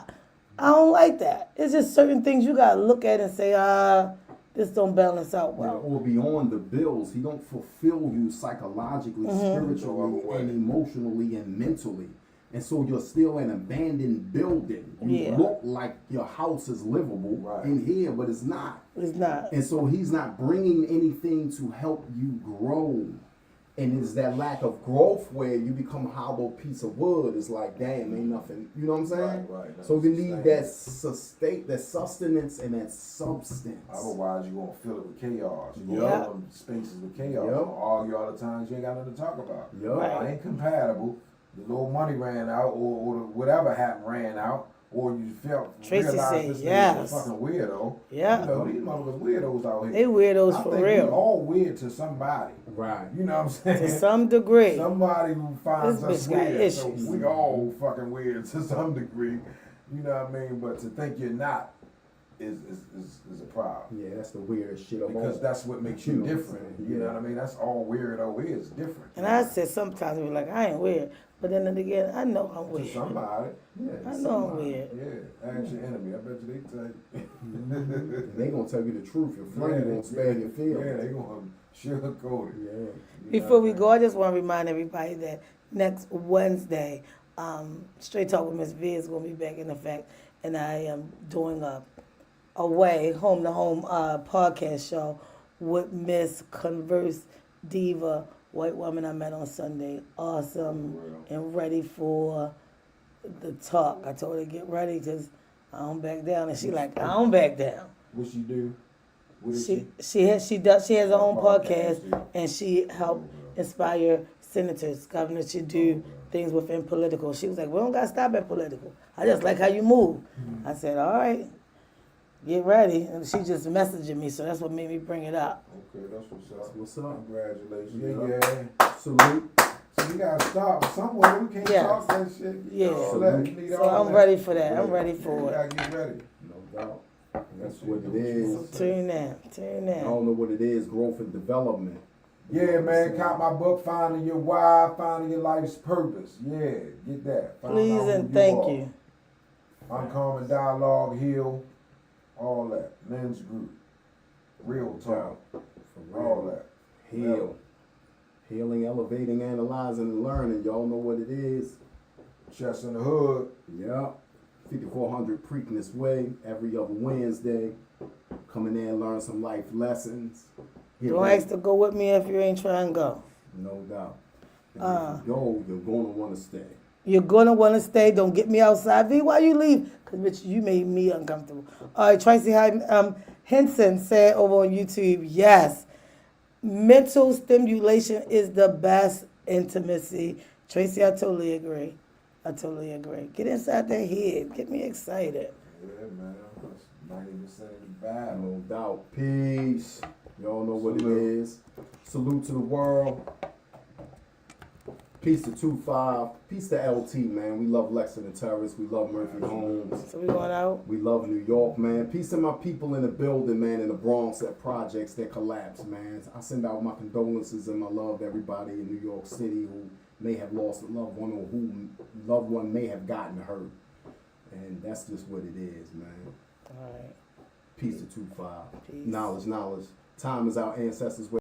[SPEAKER 3] I don't like that. It's just certain things you gotta look at and say, this don't balance out well.
[SPEAKER 1] Or beyond the bills, he don't fulfill you psychologically, spiritually, and emotionally and mentally. And so you're still an abandoned building. You
[SPEAKER 3] Yeah.
[SPEAKER 1] look like your house is livable in here, but it's not.
[SPEAKER 3] It's not.
[SPEAKER 1] And so he's not bringing anything to help you grow. And it's that lack of growth where you become a hollow piece of wood. It's like, damn, ain't nothing. You know what I'm saying?
[SPEAKER 2] Right.
[SPEAKER 1] So we need that sustenance and that substance.
[SPEAKER 2] Otherwise, you're going to fill it with chaos. You're
[SPEAKER 1] Yup.
[SPEAKER 2] going to fill them spaces with chaos. You're going to argue all the time. You ain't got nothing to talk about.
[SPEAKER 1] Yup.
[SPEAKER 2] I ain't compatible. The little money ran out or whatever happened ran out. or you
[SPEAKER 3] Tracy
[SPEAKER 2] realized
[SPEAKER 3] said
[SPEAKER 2] this nigga's
[SPEAKER 3] yes.
[SPEAKER 2] a fucking weirdo.
[SPEAKER 3] Yeah.
[SPEAKER 2] You know, these motherfuckers weirdos out here.
[SPEAKER 3] They weirdos
[SPEAKER 2] I
[SPEAKER 3] for
[SPEAKER 2] think
[SPEAKER 3] real.
[SPEAKER 2] we all weird to somebody.
[SPEAKER 1] Right.
[SPEAKER 2] You know what I'm saying?
[SPEAKER 3] To some degree.
[SPEAKER 2] Somebody who finds
[SPEAKER 3] This
[SPEAKER 2] us
[SPEAKER 3] bitch got
[SPEAKER 2] weird. So
[SPEAKER 3] issues.
[SPEAKER 2] we all fucking weird to some degree. You know what I mean? But to think you're not is a problem.
[SPEAKER 1] Yeah, that's the weirdest shit of all.
[SPEAKER 2] Because that's what makes you
[SPEAKER 1] You know what I'm
[SPEAKER 2] different.
[SPEAKER 1] saying?
[SPEAKER 2] You know what I mean? That's all weirdo is, different.
[SPEAKER 3] And I said sometimes we like, I ain't weird. But then again, I know I'm
[SPEAKER 2] To
[SPEAKER 3] weird.
[SPEAKER 2] somebody.
[SPEAKER 1] Yeah,
[SPEAKER 3] I know I'm
[SPEAKER 1] somebody.
[SPEAKER 3] weird.
[SPEAKER 2] Yeah, ask your enemy. I bet you they tell you.
[SPEAKER 1] They gonna tell you the truth. Your friend gonna spare your feelings.
[SPEAKER 2] Yeah, they gonna sugarcoat it.
[SPEAKER 1] Yeah.
[SPEAKER 2] You
[SPEAKER 3] Before
[SPEAKER 2] know
[SPEAKER 3] we
[SPEAKER 2] what
[SPEAKER 3] go, I just want to remind everybody that next Wednesday, Straight Talk with Miss V is going to be back in effect, and I am doing a home to home podcast show with Miss Converse Diva, white woman I met on Sunday, awesome and ready for the talk. I told her to get ready because I don't back down, and she like, I don't back down.
[SPEAKER 2] What she do? What is
[SPEAKER 3] She has her own
[SPEAKER 2] Podcast.
[SPEAKER 3] podcast, and she helped inspire senators, governors to do things within political. She was like, we don't got to stop at political. I just like how you move. I said, all right, get ready. And she just messaging me, so that's what made me bring it up.
[SPEAKER 2] Okay, that's what's up.
[SPEAKER 1] What's up?
[SPEAKER 2] Congratulations.
[SPEAKER 1] Yeah.
[SPEAKER 2] Yeah.
[SPEAKER 1] Salute.
[SPEAKER 2] So we gotta start somewhere. We can't
[SPEAKER 3] Yeah.
[SPEAKER 2] talk that shit.
[SPEAKER 3] Yeah.
[SPEAKER 2] So
[SPEAKER 3] I'm ready for that. I'm ready
[SPEAKER 2] We
[SPEAKER 3] for it.
[SPEAKER 2] gotta get ready.
[SPEAKER 1] No doubt. That's what it is.
[SPEAKER 3] Tune in. Tune
[SPEAKER 1] I
[SPEAKER 3] in.
[SPEAKER 1] don't know what it is. Growth and development.
[SPEAKER 2] Yeah, man, caught my book, Finding Your Why, Finding Your Life's Purpose. Yeah, get that. Find
[SPEAKER 3] Please
[SPEAKER 2] out who
[SPEAKER 3] and thank
[SPEAKER 2] are.
[SPEAKER 3] you.
[SPEAKER 2] Uncommon Dialogue, Heal, all that. Men's Group, Real Talk,
[SPEAKER 1] For
[SPEAKER 2] all
[SPEAKER 1] real.
[SPEAKER 2] that.
[SPEAKER 1] Heal. Healing, elevating, analyzing, and learning. Y'all know what it is.
[SPEAKER 2] Chest in the Hood.
[SPEAKER 1] Yeah. 5400 Preakness Way, every other Wednesday. Come in there and learn some life lessons. Get
[SPEAKER 3] Don't
[SPEAKER 1] ready.
[SPEAKER 3] ask to go with me if you ain't trying to go.
[SPEAKER 1] No doubt. And if you go, you're going to want to stay.
[SPEAKER 3] You're gonna want to stay. Don't get me outside. V, why you leave? Cause bitch, you made me uncomfortable. All right, Tracy Henson said over on YouTube, yes, mental stimulation is the best intimacy. Tracy, I totally agree. I totally agree. Get inside that head. Get me excited.
[SPEAKER 2] Yeah, man. That's 90% of the battle.
[SPEAKER 1] No doubt. Peace. Y'all know what
[SPEAKER 2] Salute.
[SPEAKER 1] it is. Salute to the world. Peace to 2-5. Peace to LT, man. We love Lexington Terrace. We love Murphy Homes.
[SPEAKER 3] So we going out?
[SPEAKER 1] We love New York, man. Peace to my people in the building, man, in the Bronx at projects that collapsed, man. I send out my condolences and my love to everybody in New York City who may have lost a loved one or who loved one may have gotten hurt. And that's just what it is, man.
[SPEAKER 3] All right.
[SPEAKER 1] Peace to 2-5.
[SPEAKER 3] Peace.
[SPEAKER 1] Knowledge. Time is our ancestors' way.